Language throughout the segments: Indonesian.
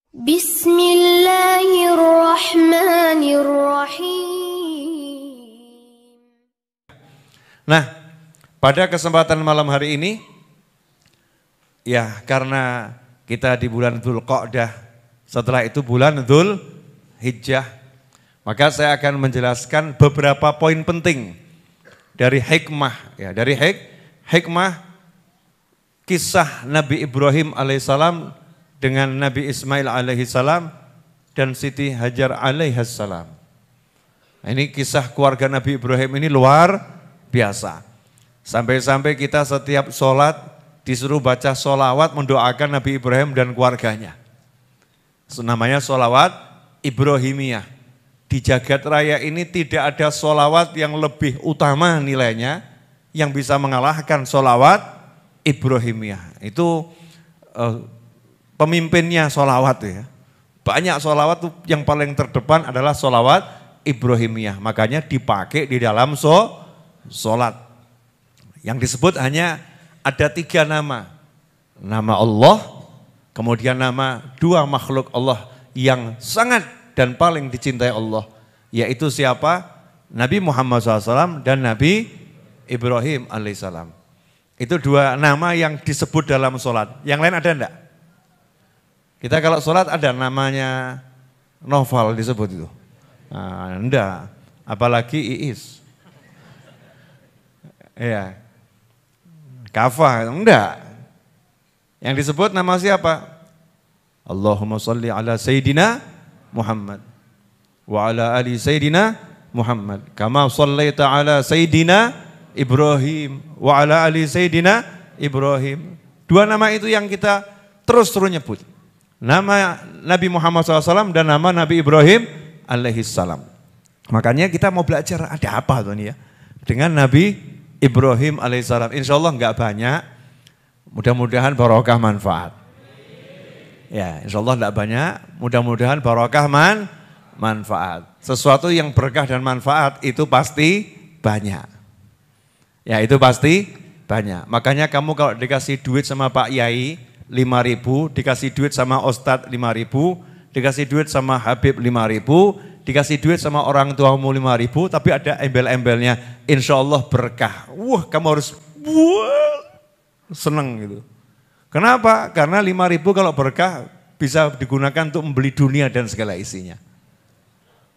Bismillahirrahmanirrahim. Nah, pada kesempatan malam hari ini, ya karena kita di bulan Dzulqa'dah, setelah itu bulan Dzulhijjah, maka saya akan menjelaskan beberapa poin penting dari hikmah, ya dari hikmah kisah Nabi Ibrahim alaihissalam dengan Nabi Ismail alaihissalam dan Siti Hajar alaihissalam. Nah, ini kisah keluarga Nabi Ibrahim ini luar biasa. Sampai-sampai kita setiap sholat disuruh baca sholawat mendoakan Nabi Ibrahim dan keluarganya. Namanya sholawat Ibrahimiyah. Di jagat raya ini tidak ada sholawat yang lebih utama nilainya yang bisa mengalahkan sholawat Ibrahimiyah. Itu pemimpinnya sholawat ya. Banyak sholawat yang paling terdepan adalah sholawat Ibrahimiyah. Makanya dipakai di dalam sholat. Yang disebut hanya ada 3 nama. Nama Allah, kemudian nama 2 makhluk Allah yang sangat dan paling dicintai Allah. Yaitu siapa? Nabi Muhammad SAW dan Nabi Ibrahim alaihissalam. Itu 2 nama yang disebut dalam sholat. Yang lain ada enggak? Kita kalau sholat ada namanya Noval disebut itu. Nah, enggak. Apalagi Iis. Iya. Kafah, enggak. Yang disebut nama siapa? Allahumma sholli ala Sayyidina Muhammad. Wa ala ali Sayyidina Muhammad. Kama shallaita ala Sayyidina Ibrahim wa ala ali Sayyidina Ibrahim. 2 nama itu yang kita terus nyebut. Nama Nabi Muhammad SAW dan nama Nabi Ibrahim alaihissalam. Makanya kita mau belajar ada apa tuh nih ya dengan Nabi Ibrahim alaihissalam. Insya Allah enggak banyak. Mudah-mudahan barokah manfaat. Ya, insya Allah enggak banyak. Mudah-mudahan barokah manfaat. Sesuatu yang berkah dan manfaat itu pasti banyak. Ya itu pasti banyak. Makanya kamu kalau dikasih duit sama Pak Yai 5.000, dikasih duit sama Ustadz 5.000, dikasih duit sama Habib 5.000, dikasih duit sama orang tuamu 5.000, tapi ada embel-embelnya, insya Allah berkah. Wah kamu harus seneng gitu. Kenapa? Karena 5.000 kalau berkah bisa digunakan untuk membeli dunia dan segala isinya.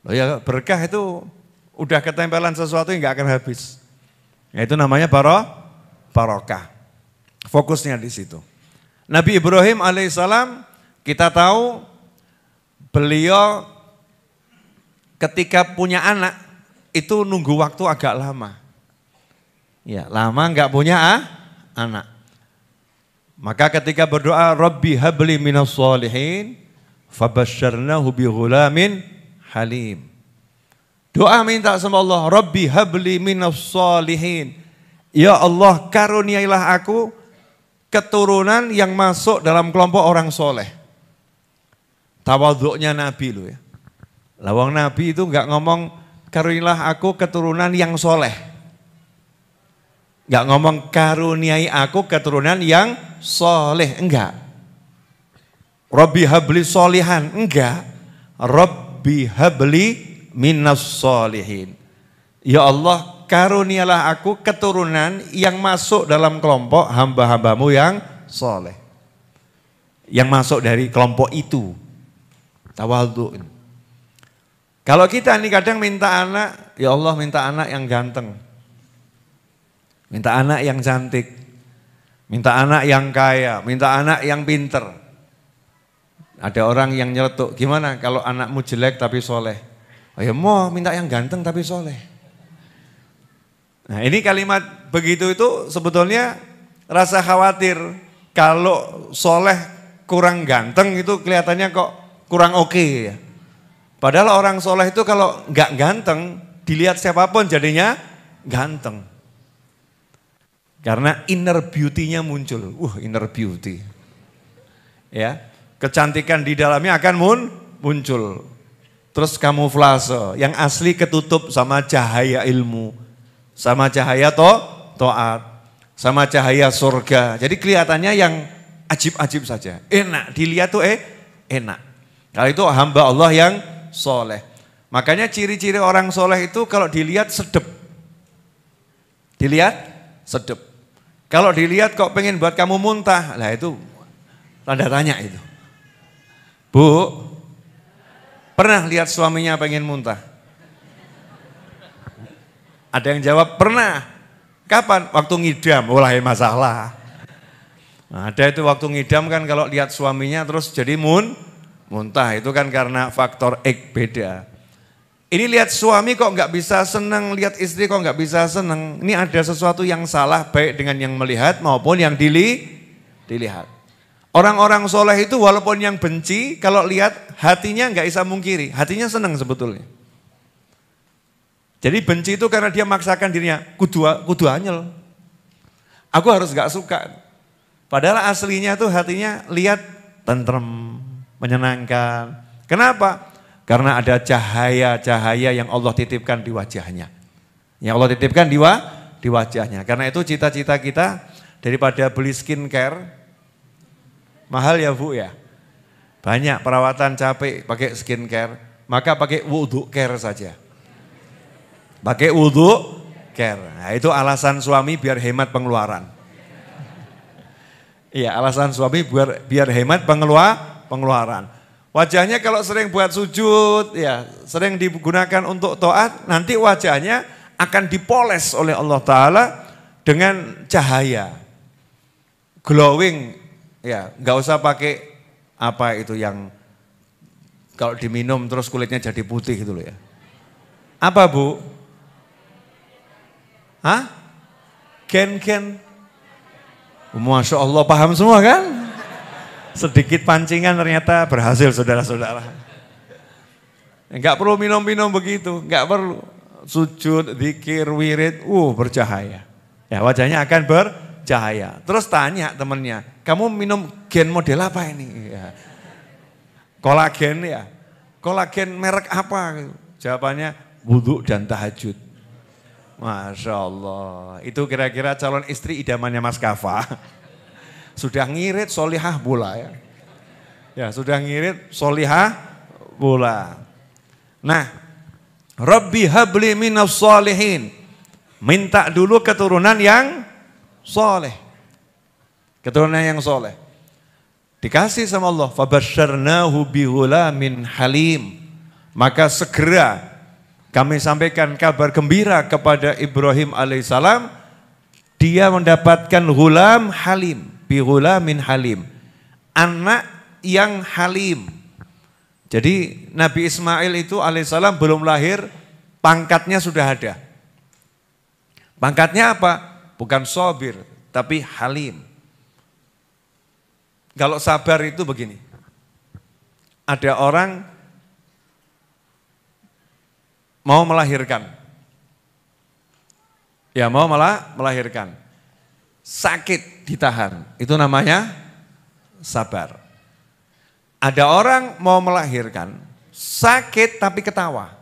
Loh ya berkah itu udah ketempelan sesuatu yang gak akan habis. Ya, itu namanya barokah. Fokusnya di situ. Nabi Ibrahim alaihissalam kita tahu beliau ketika punya anak itu nunggu waktu agak lama. Ya, lama enggak punya anak. Maka ketika berdoa Rabbi habli minas sholihin fabasyarnahu bi ghulamin halim. Doa minta sama Allah, Rabbi habli minas sholihin. Ya Allah karuniailah aku keturunan yang masuk dalam kelompok orang soleh. Tawaduknya Nabi loh ya. Lawang Nabi itu enggak ngomong karuniailah aku keturunan yang soleh. Enggak ngomong karuniai aku keturunan yang soleh, enggak. Rabbi habli sholihan, enggak. Rabbi habli minas sholihin. Ya Allah karunialah aku keturunan yang masuk dalam kelompok hamba-hambamu yang soleh. Yang masuk dari kelompok itu. Tawadhu. Kalau kita nih kadang minta anak, ya Allah minta anak yang ganteng. Minta anak yang cantik. Minta anak yang kaya, minta anak yang pinter. Ada orang yang nyeletuk, gimana kalau anakmu jelek tapi soleh? Oh ya mau minta yang ganteng tapi soleh. Nah ini kalimat begitu itu sebetulnya rasa khawatir. Kalau soleh kurang ganteng itu kelihatannya kok kurang oke ya. Padahal orang soleh itu kalau nggak ganteng dilihat siapapun jadinya ganteng. Karena inner beauty-nya muncul. Inner beauty. Ya, kecantikan di dalamnya akan muncul. Terus kamuflase, yang asli ketutup sama cahaya ilmu, sama cahaya to'at, sama cahaya surga. Jadi kelihatannya yang ajib-ajib saja, enak, dilihat tuh enak. Kalau itu hamba Allah yang soleh. Makanya ciri-ciri orang soleh itu kalau dilihat sedep. Dilihat sedep. Kalau dilihat kok pengen buat kamu muntah, lah itu tanda tanya itu. Bu, pernah lihat suaminya pengen muntah? Ada yang jawab pernah. Kapan? Waktu ngidam, mulai masalah. Nah, ada itu waktu ngidam kan kalau lihat suaminya terus jadi muntah. Itu kan karena faktor X beda. Ini lihat suami kok nggak bisa senang, lihat istri kok nggak bisa senang. Ini ada sesuatu yang salah baik dengan yang melihat maupun yang dilihat. Orang-orang soleh itu walaupun yang benci, kalau lihat hatinya nggak bisa mungkiri, hatinya senang sebetulnya. Jadi benci itu karena dia maksakan dirinya, kudu anyel. Aku harus nggak suka. Padahal aslinya tuh hatinya lihat tentrem, menyenangkan. Kenapa? Karena ada cahaya-cahaya yang Allah titipkan di wajahnya. Yang Allah titipkan di wajahnya. Karena itu cita-cita kita daripada beli skincare, mahal ya Bu ya. Banyak perawatan capek pakai skincare, maka pakai wudhu care saja. Pakai wudhu care. Nah, itu alasan suami biar hemat pengeluaran. Iya, alasan suami biar hemat pengeluaran. Wajahnya kalau sering buat sujud, ya sering digunakan untuk taat, nanti wajahnya akan dipoles oleh Allah Ta'ala dengan cahaya. Glowing, ya nggak usah pakai apa itu yang kalau diminum terus kulitnya jadi putih gitu loh ya. Apa Bu? Hah? Gen-gen? Masya Allah paham semua kan? Sedikit pancingan ternyata berhasil saudara-saudara. Enggak perlu minum-minum begitu, enggak perlu. Sujud, zikir, wirid, bercahaya. Ya wajahnya akan bercahaya. Terus tanya temennya, kamu minum gen model apa ini? Ya. Kolagen ya. Kolagen merek apa? Jawabannya wudhu dan tahajud. Masya Allah. Itu kira-kira calon istri idamannya Mas Kafa. Sudah ngirit solihah pula ya. Ya sudah ngirit solihah pula. Nah, Rabbi habli minas sholihin. Minta dulu keturunan yang soleh. Keturunan yang soleh. Dikasih sama Allah. Fabasyarnahu bihulamin halim. Maka segera kami sampaikan kabar gembira kepada Ibrahim alaihissalam. Dia mendapatkan hulam halim. Bihulamin halim, anak yang halim. Jadi Nabi Ismail itu alaihissalam belum lahir, pangkatnya sudah ada. Pangkatnya apa? Bukan sobir, tapi halim. Kalau sabar itu begini, ada orang mau melahirkan, ya mau melahirkan, sakit ditahan, itu namanya sabar. Ada orang mau melahirkan, sakit tapi ketawa.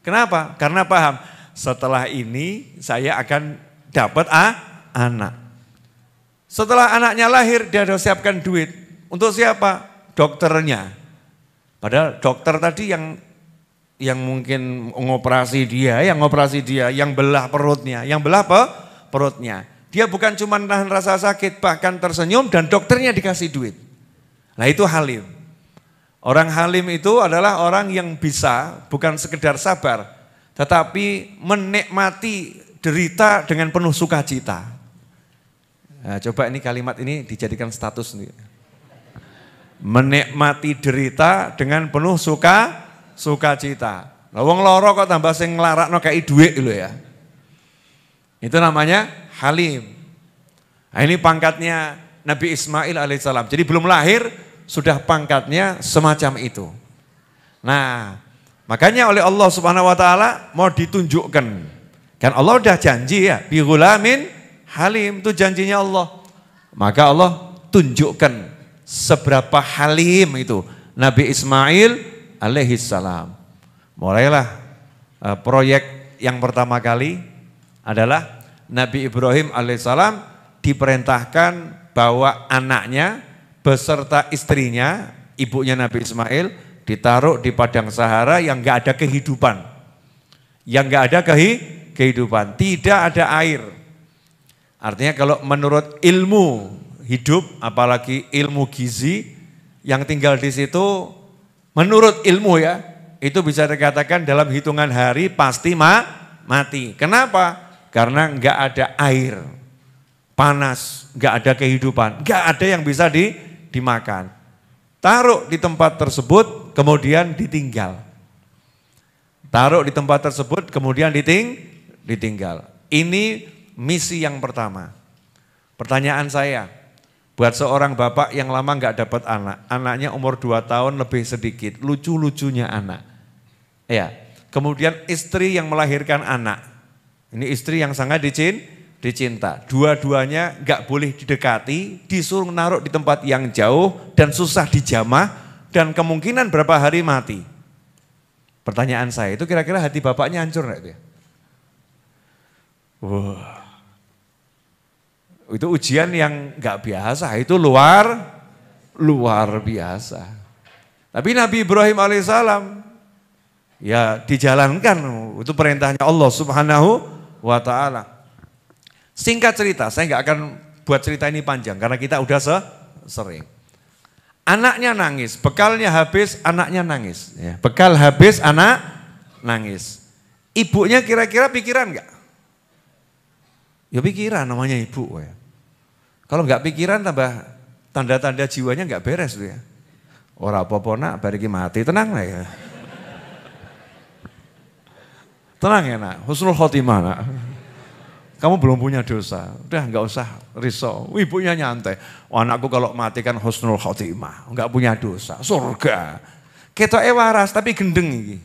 Kenapa? Karena paham, setelah ini saya akan dapat anak. Setelah anaknya lahir, dia sudah siapkan duit. Untuk siapa? Dokternya. Padahal dokter tadi yang mungkin ngoperasi dia, yang belah perutnya, perutnya. Dia bukan cuma nahan rasa sakit, bahkan tersenyum dan dokternya dikasih duit. Nah itu halim. Orang halim itu adalah orang yang bisa bukan sekedar sabar, tetapi menikmati derita dengan penuh sukacita. Nah, coba ini kalimat ini dijadikan status nih. Menikmati derita dengan penuh sukacita. Lah wong loro kok tambah sing nglarakno kei dhuwit lho ya. Itu namanya halim. Nah, ini pangkatnya Nabi Ismail alaihissalam. Jadi belum lahir sudah pangkatnya semacam itu. Nah, makanya oleh Allah Subhanahu wa taala mau ditunjukkan. Kan Allah udah janji ya, bi ghulamin halim, itu janjinya Allah. Maka Allah tunjukkan seberapa halim itu Nabi Ismail alaihissalam. Mulailah proyek yang pertama kali adalah Nabi Ibrahim alaihissalam diperintahkan bawa anaknya beserta istrinya Ibunya Nabi Ismail ditaruh di padang Sahara yang nggak ada kehidupan. Yang nggak ada kehidupan, tidak ada air. Artinya kalau menurut ilmu hidup, apalagi ilmu gizi, yang tinggal di situ menurut ilmu ya, itu bisa dikatakan dalam hitungan hari pasti mati. Kenapa? Karena nggak ada air, panas, nggak ada kehidupan, nggak ada yang bisa dimakan. Taruh di tempat tersebut, kemudian ditinggal. Taruh di tempat tersebut, kemudian ditinggal. Ini misi yang pertama. Pertanyaan saya, buat seorang bapak yang lama nggak dapat anak, anaknya umur 2 tahun lebih sedikit, lucu-lucunya anak. Ya, kemudian istri yang melahirkan anak. Ini istri yang sangat dicinta. Dua-duanya nggak boleh didekati, disuruh naruh di tempat yang jauh dan susah dijamah dan kemungkinan berapa hari mati. Pertanyaan saya, itu kira-kira hati bapaknya hancur nggak itu ya? Wah, itu ujian yang nggak biasa, itu luar biasa. Tapi Nabi Ibrahim alaihissalam ya dijalankan, itu perintahnya Allah Subhanahu wa ta'ala. Singkat cerita, saya nggak akan buat cerita ini panjang karena kita udah sering. Anaknya nangis, bekalnya habis, anaknya nangis. Ya, bekal habis, anak nangis. Ibunya kira-kira pikiran nggak? Ya pikiran, namanya ibu. Ya. Kalau nggak pikiran tambah tanda-tanda jiwanya nggak beres tuh ya. Ora apa-apa nak, bariki mati, tenang lah ya. Tenang ya nak, husnul khotimah nak. Kamu belum punya dosa, udah nggak usah risau. Ibunya nyantai, oh, anakku kalau mati kan husnul khotimah, nggak punya dosa, surga. Ketoke waras tapi gendeng ini.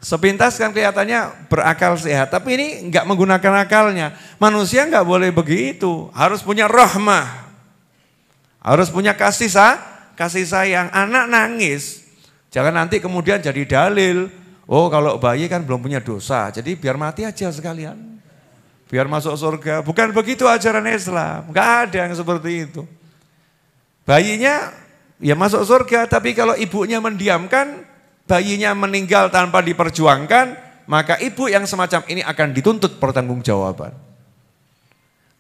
Sepintas kan kelihatannya berakal sehat, tapi ini nggak menggunakan akalnya. Manusia nggak boleh begitu, harus punya rahmah, harus punya kasih sayang. Anak nangis, jangan nanti kemudian jadi dalil. Oh kalau bayi kan belum punya dosa, jadi biar mati aja sekalian. Biar masuk surga. Bukan begitu ajaran Islam, nggak ada yang seperti itu. Bayinya ya masuk surga, tapi kalau ibunya mendiamkan, bayinya meninggal tanpa diperjuangkan, maka ibu yang semacam ini akan dituntut pertanggungjawaban.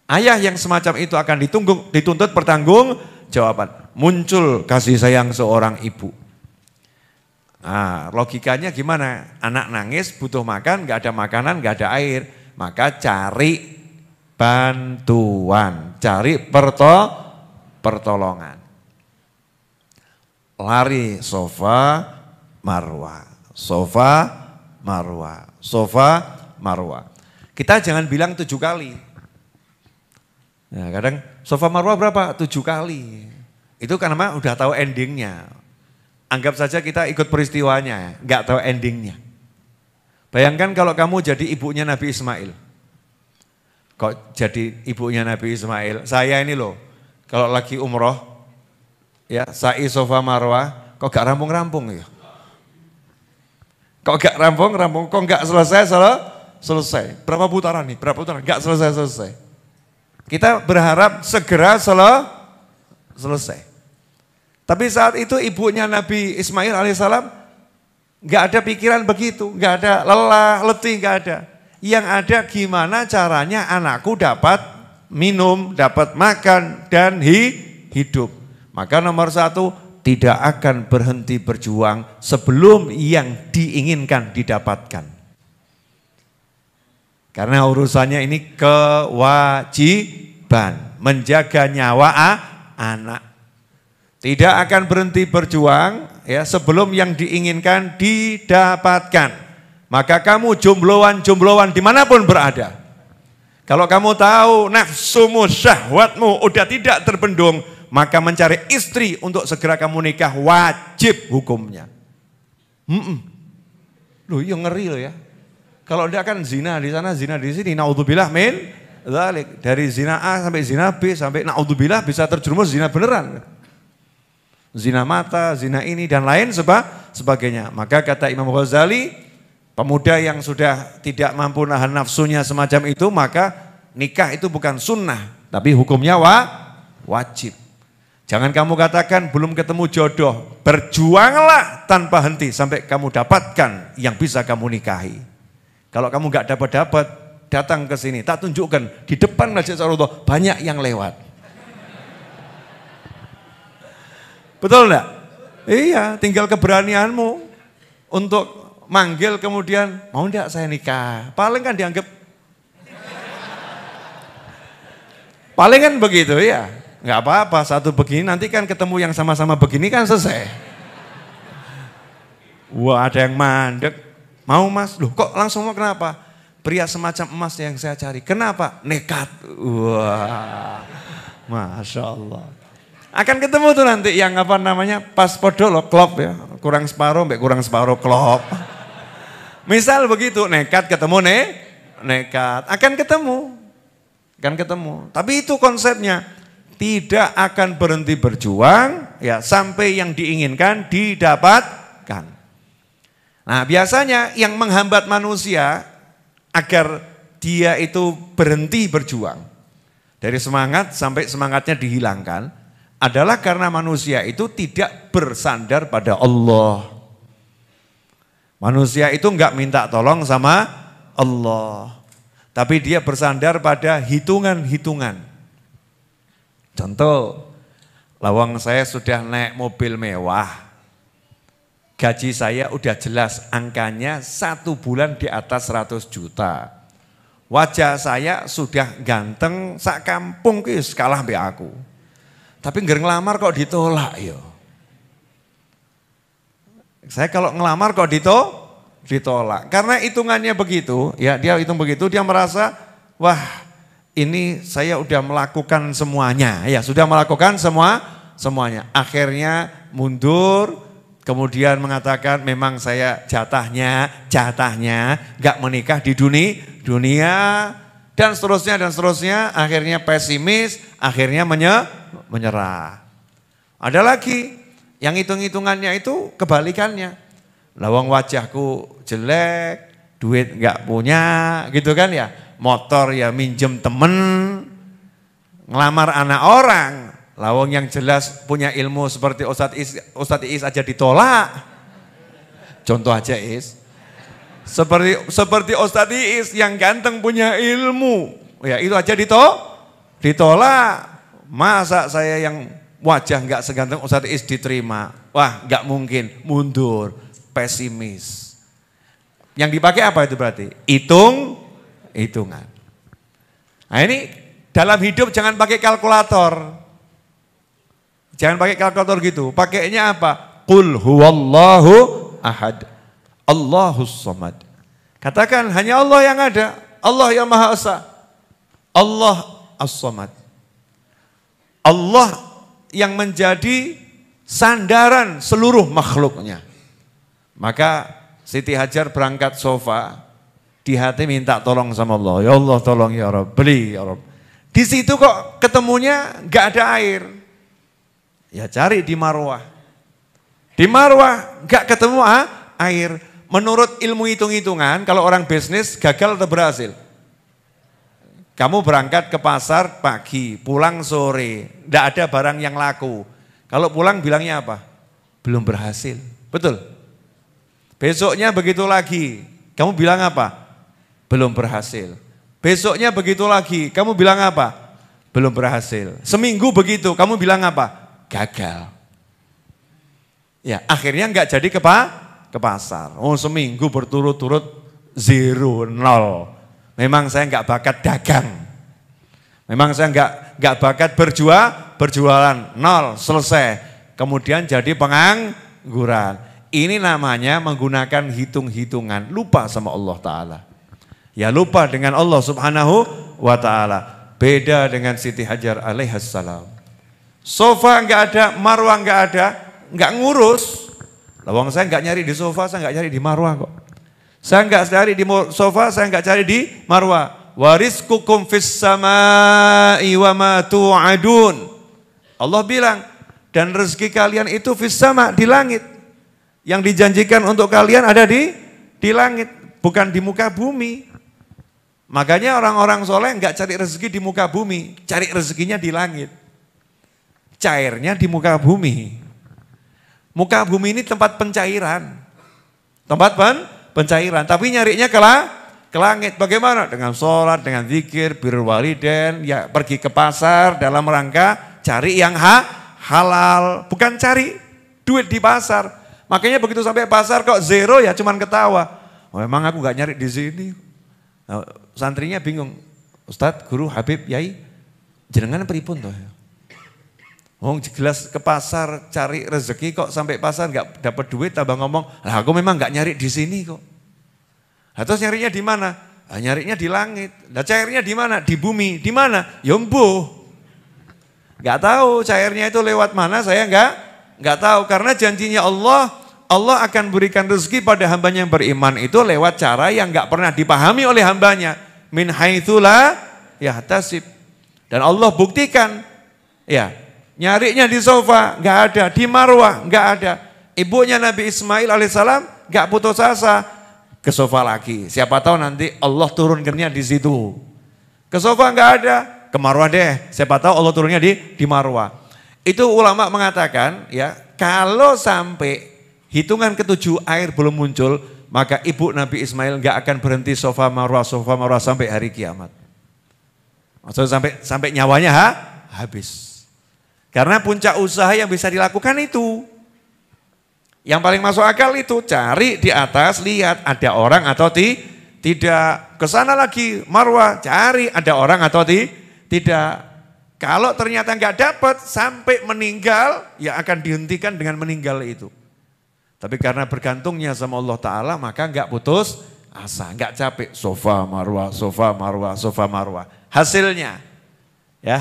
Ayah yang semacam itu akan dituntut pertanggungjawaban. Muncul kasih sayang seorang ibu. Nah, logikanya gimana? Anak nangis, butuh makan, nggak ada makanan, nggak ada air, maka cari bantuan, cari pertolongan. Lari sofa marwah, sofa marwah, sofa marwah. Kita jangan bilang 7 kali. Nah, kadang sofa marwah berapa? 7 kali. Itu karena udah tahu endingnya. Anggap saja kita ikut peristiwanya, nggak tahu endingnya. Bayangkan kalau kamu jadi ibunya Nabi Ismail. Kok jadi ibunya Nabi Ismail? Saya ini loh, kalau lagi umroh, ya sa'i sofa marwah, kok gak rampung-rampung ya? Kok gak rampung-rampung, kok gak selesai? Berapa putaran nih? Berapa putaran? Gak selesai. Kita berharap segera selesai. Tapi saat itu ibunya Nabi Ismail alaihissalam nggak ada pikiran begitu, nggak ada lelah, letih, nggak ada. Yang ada gimana caranya anakku dapat minum, dapat makan dan hidup. Maka nomor 1, tidak akan berhenti berjuang sebelum yang diinginkan didapatkan. Karena urusannya ini kewajiban, menjaga nyawa anak. Tidak akan berhenti berjuang ya sebelum yang diinginkan didapatkan. Maka kamu jombloan dimanapun berada. Kalau kamu tahu nafsumu, syahwatmu udah tidak terbendung, maka mencari istri untuk segera kamu nikah wajib hukumnya. Loh iya ngeri loh ya. Kalau enggak kan zina di sana, zina di sini, naudzubillah min dzalik. Dari zina A sampai zina B sampai naudzubillah bisa terjerumus zina beneran. Zina mata, zina ini dan lain sebagainya. Maka kata Imam Ghazali, pemuda yang sudah tidak mampu nahan nafsunya semacam itu, maka nikah itu bukan sunnah, tapi hukumnya wajib. Jangan kamu katakan belum ketemu jodoh. Berjuanglah tanpa henti sampai kamu dapatkan yang bisa kamu nikahi. Kalau kamu gak dapat-dapat, datang ke sini. Tak tunjukkan, di depan Masjid Ansarullah banyak yang lewat. Betul enggak? Iya, tinggal keberanianmu untuk manggil kemudian, mau enggak saya nikah? Paling kan dianggap, paling kan begitu ya. Enggak apa-apa, satu begini nanti kan ketemu yang sama-sama begini kan selesai. Wah, ada yang mandek. Mau mas? Loh kok langsung mau, kenapa? Pria semacam emas yang saya cari. Kenapa? Nekat. Wah, Masya Allah. Akan ketemu tuh nanti yang apa namanya, pas podo loh, klop ya. Kurang separuh, kurang separuh klop. Misal begitu, nekat ketemu nekat. Akan ketemu. Tapi itu konsepnya. Tidak akan berhenti berjuang ya sampai yang diinginkan didapatkan. Nah, biasanya yang menghambat manusia agar dia itu berhenti berjuang dari semangat sampai semangatnya dihilangkan adalah karena manusia itu tidak bersandar pada Allah. Manusia itu enggak minta tolong sama Allah, tapi dia bersandar pada hitungan-hitungan. Contoh, lawang saya sudah naik mobil mewah, gaji saya udah jelas angkanya 1 bulan di atas 100 juta. Wajah saya sudah ganteng, sak kampung kis kalah mbek aku. Tapi nggak ngelamar kok ditolak yo. Saya kalau ngelamar kok ditolak. Karena hitungannya begitu, ya dia hitung begitu, dia merasa, wah ini saya udah melakukan semuanya, ya sudah melakukan semuanya. Akhirnya mundur, kemudian mengatakan memang saya jatahnya gak menikah di dunia dan seterusnya. Akhirnya pesimis, akhirnya menyerah. Ada lagi yang hitung-hitungannya itu kebalikannya. Lawang wajahku jelek, duit gak punya, gitu kan ya. Motor ya minjem temen, ngelamar anak orang, lawang yang jelas punya ilmu seperti Ustadz Iis aja ditolak. Contoh aja Iis, seperti Ustadz Iis yang ganteng punya ilmu, ya itu aja ditolak. Masa saya yang wajah nggak seganteng Ustadz Iis diterima? Wah nggak mungkin, mundur, pesimis. Yang dipakai apa itu berarti? Hitungan. Nah ini dalam hidup jangan pakai kalkulator. Jangan pakai kalkulator gitu. Pakainya apa? Qul huwallahu ahad. Allahus samad. Katakan hanya Allah yang ada. Allah yang Maha Esa. Allah as-samad. Allah yang menjadi sandaran seluruh makhluknya. Maka Siti Hajar berangkat sofa, di hati minta tolong sama Allah. Ya Allah tolong ya Rabb, beli ya Rabb. Di situ kok ketemunya gak ada air. Ya cari di Marwah. Di Marwah gak ketemu air. Menurut ilmu hitung-hitungan, kalau orang bisnis gagal atau berhasil? Kamu berangkat ke pasar pagi, pulang sore, gak ada barang yang laku. Kalau pulang bilangnya apa? Belum berhasil. Betul? Besoknya begitu lagi, kamu bilang apa? Belum berhasil. Besoknya begitu lagi, kamu bilang apa? Belum berhasil. Seminggu begitu, kamu bilang apa? Gagal. Ya, akhirnya enggak jadi ke pasar. Oh, seminggu berturut-turut 0, 0. Memang saya enggak bakat dagang. Memang saya enggak bakat berjualan, 0, selesai. Kemudian jadi pengangguran. Ini namanya menggunakan hitung-hitungan, lupa sama Allah Ta'ala. Ya lupa dengan Allah Subhanahu wa Ta'ala. Beda dengan Siti Hajar alaihassalam. Sofa enggak ada, Marwah enggak ada, enggak ngurus. Lawang saya enggak nyari di sofa, saya enggak nyari di Marwah kok. Saya enggak cari di sofa, saya enggak cari di Marwah. Warizqukum fis samai wa ma tu'adun. Allah bilang, dan rezeki kalian itu fis sama, di langit. Yang dijanjikan untuk kalian ada di langit, bukan di muka bumi. Makanya orang-orang soleh enggak cari rezeki di muka bumi, cari rezekinya di langit. cairnya di muka bumi. Muka bumi ini tempat pencairan. Tempat pencairan, tapi nyarinya ke langit. Bagaimana? Dengan sholat, dengan zikir, birrul walidain, ya pergi ke pasar dalam rangka cari yang halal, bukan cari duit di pasar. Makanya begitu sampai pasar kok zero ya cuman ketawa. Oh, emang aku gak nyari di sini. Nah, santrinya bingung. Ustadz, guru, Habib, Yai, jenengan pripun toh? Oh, jelas ke pasar cari rezeki kok sampai pasar nggak dapat duit, tambah ngomong, lah aku memang nggak nyari di sini kok. Lah terus nyarinya di mana? Lah nyarinya di langit. Lah cairnya di mana? Di bumi. Di mana? Ya mbuh. Nggak tahu cairnya itu lewat mana, saya nggak tahu karena janjinya Allah akan berikan rezeki pada hambanya yang beriman itu lewat cara yang nggak pernah dipahami oleh hambanya. Min haitsu la yahtasib. Dan Allah buktikan, ya. Nyarinya di sofa, nggak ada. Di marwah, nggak ada. Ibunya Nabi Ismail alaihissalam nggak putus asa. Ke sofa lagi. Siapa tahu nanti Allah turunkannya di situ. Ke sofa nggak ada. Ke marwah deh. Siapa tahu Allah turunnya di marwah. Itu ulama mengatakan, ya kalau sampai hitungan ke-7 air belum muncul, maka ibu Nabi Ismail nggak akan berhenti sofa marwah sampai hari kiamat. Maksudnya sampai nyawanya habis. Karena puncak usaha yang bisa dilakukan itu. Yang paling masuk akal itu cari di atas, lihat ada orang atau tidak. Kesana lagi marwah, cari ada orang atau tidak. Kalau ternyata nggak dapat sampai meninggal, ya akan dihentikan dengan meninggal itu. Tapi karena bergantungnya sama Allah Ta'ala maka nggak putus asa, nggak capek. Sofa marwah. Hasilnya, ya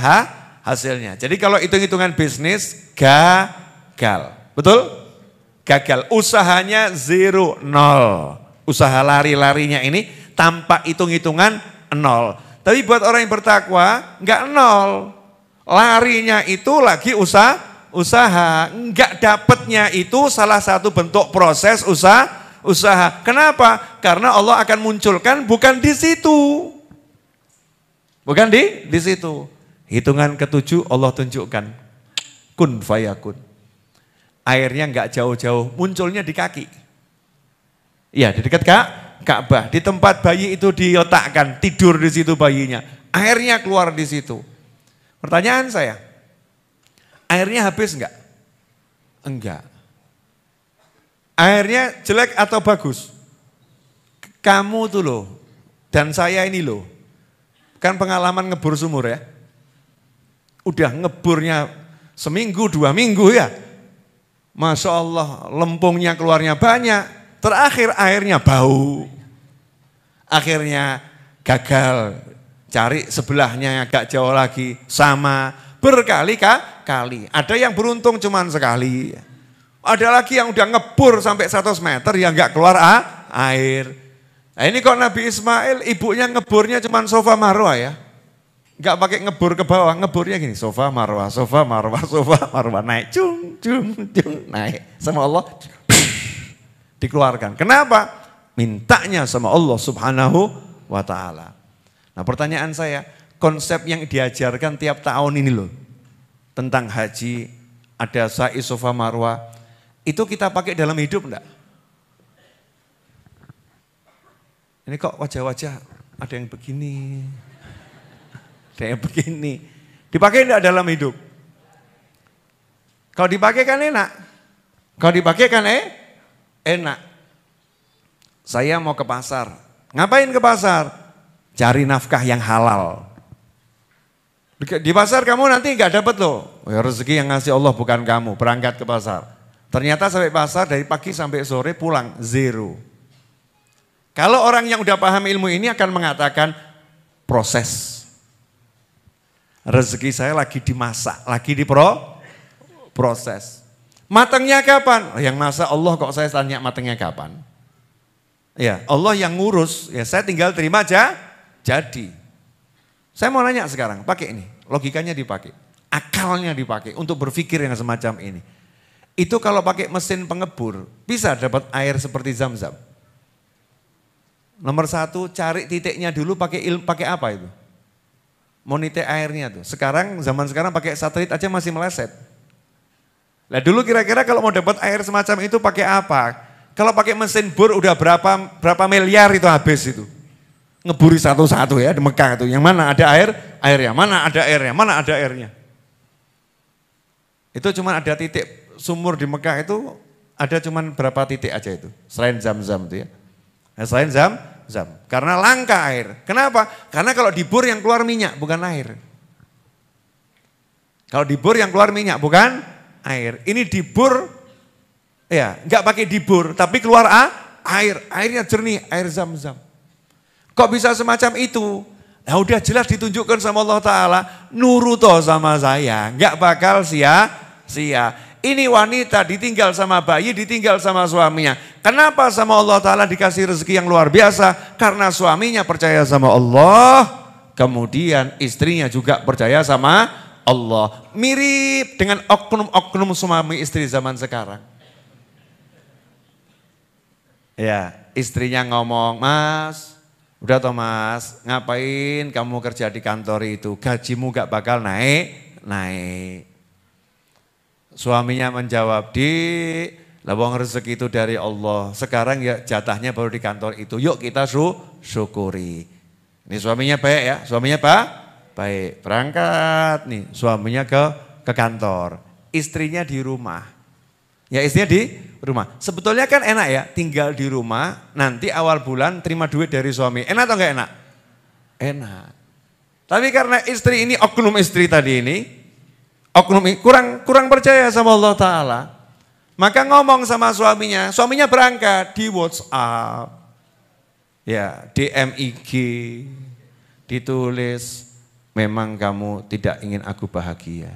hasilnya. Jadi kalau hitung-hitungan bisnis gagal. Betul? Gagal. Usahanya 0, 0. Usaha lari-larinya ini tanpa hitung-hitungan 0. Tapi buat orang yang bertakwa enggak 0. Larinya itu lagi usaha. Enggak dapatnya itu salah satu bentuk proses usaha. Kenapa? Karena Allah akan munculkan bukan di situ. Bukan di situ. Hitungan ke-7 Allah tunjukkan. Kun fayakun. Airnya enggak jauh-jauh, munculnya di kaki. Iya, di dekat Ka'bah. Di tempat bayi itu diletakkan, tidur di situ bayinya. Airnya keluar di situ. Pertanyaan saya, airnya habis enggak? Enggak. Airnya jelek atau bagus? Kamu tuh loh, dan saya ini loh. Kan pengalaman ngebor sumur ya. Udah ngeburnya seminggu, 2 minggu ya. Masya Allah lempungnya keluarnya banyak. Terakhir airnya bau. Akhirnya gagal. Cari sebelahnya agak jauh lagi. Sama berkali-kali. Ada yang beruntung cuman sekali. Ada lagi yang udah ngebur sampai 100 meter yang gak keluar air. Nah ini kok Nabi Ismail ibunya ngeburnya cuman sofa marwah ya. Enggak pakai ngebur ke bawah, ngeburnya gini, sofa marwah, naik, cung, naik. Sama Allah, dikeluarkan. Kenapa? Mintanya sama Allah subhanahu wa ta'ala. Nah pertanyaan saya, konsep yang diajarkan tiap tahun ini loh, tentang haji, ada sa'i sofa marwah, itu kita pakai dalam hidup enggak? Ini kok wajah-wajah ada yang begini. Kayak begini, dipakai enggak dalam hidup? Kalau dipakai kan enak. Kalau dipakai kan enak. Saya mau ke pasar. Ngapain ke pasar? Cari nafkah yang halal. Di pasar kamu nanti enggak dapat loh. Ya, rezeki yang ngasih Allah bukan kamu. Berangkat ke pasar. Ternyata sampai pasar dari pagi sampai sore pulang 0. Kalau orang yang udah paham ilmu ini akan mengatakan proses. Rezeki saya lagi dimasak, lagi diproses. Matangnya kapan? Yang masak Allah kok saya tanya matangnya kapan? Ya Allah yang ngurus, ya saya tinggal terima aja, jadi. Saya mau nanya sekarang, pakai ini, logikanya dipakai. Akalnya dipakai untuk berpikir yang semacam ini. Itu kalau pakai mesin pengebur, bisa dapat air seperti Zam-Zam. Nomor 1, cari titiknya dulu pakai apa itu? monitor airnya tuh. Zaman sekarang pakai satelit aja masih meleset. Lah dulu kira-kira kalau mau dapat air semacam itu pakai apa? Kalau pakai mesin bor udah berapa miliar itu habis itu. Ngeburi satu-satu ya di Mekah itu. Yang mana ada airnya, mana ada airnya, mana ada airnya. Itu cuma ada titik sumur di Mekah itu ada cuma berapa titik aja itu. Selain Zam-Zam itu ya. Nah, selain Zam. Karena langka air. Kenapa? Karena kalau dibor yang keluar minyak bukan air. Kalau dibor yang keluar minyak bukan air. Ini dibor, ya nggak pakai dibor, tapi keluar air. Airnya jernih, air Zam-Zam. Kok bisa semacam itu? Nah udah jelas ditunjukkan sama Allah Ta'ala, nurut sama saya, nggak bakal sia-sia. Ini wanita ditinggal sama bayi, ditinggal sama suaminya. Kenapa sama Allah Ta'ala dikasih rezeki yang luar biasa? Karena suaminya percaya sama Allah, kemudian istrinya juga percaya sama Allah. Mirip dengan oknum-oknum suami istri zaman sekarang. Ya, istrinya ngomong, Mas, udah toh Mas, ngapain kamu kerja di kantor itu? Gajimu gak bakal naik. Suaminya menjawab, lawang rezeki itu dari Allah. Sekarang ya jatahnya baru di kantor itu. Yuk kita syukuri. Ini suaminya baik ya, suaminya baik. Berangkat nih suaminya ke kantor. Istrinya di rumah. Ya istrinya di rumah. Sebetulnya kan enak ya, tinggal di rumah, nanti awal bulan terima duit dari suami. Enak atau enggak enak? Enak. Tapi karena istri ini, oknum istri tadi ini, kurang percaya sama Allah Ta'ala. Maka ngomong sama suaminya berangkat di WhatsApp, ya DM IG, ditulis, memang kamu tidak ingin aku bahagia.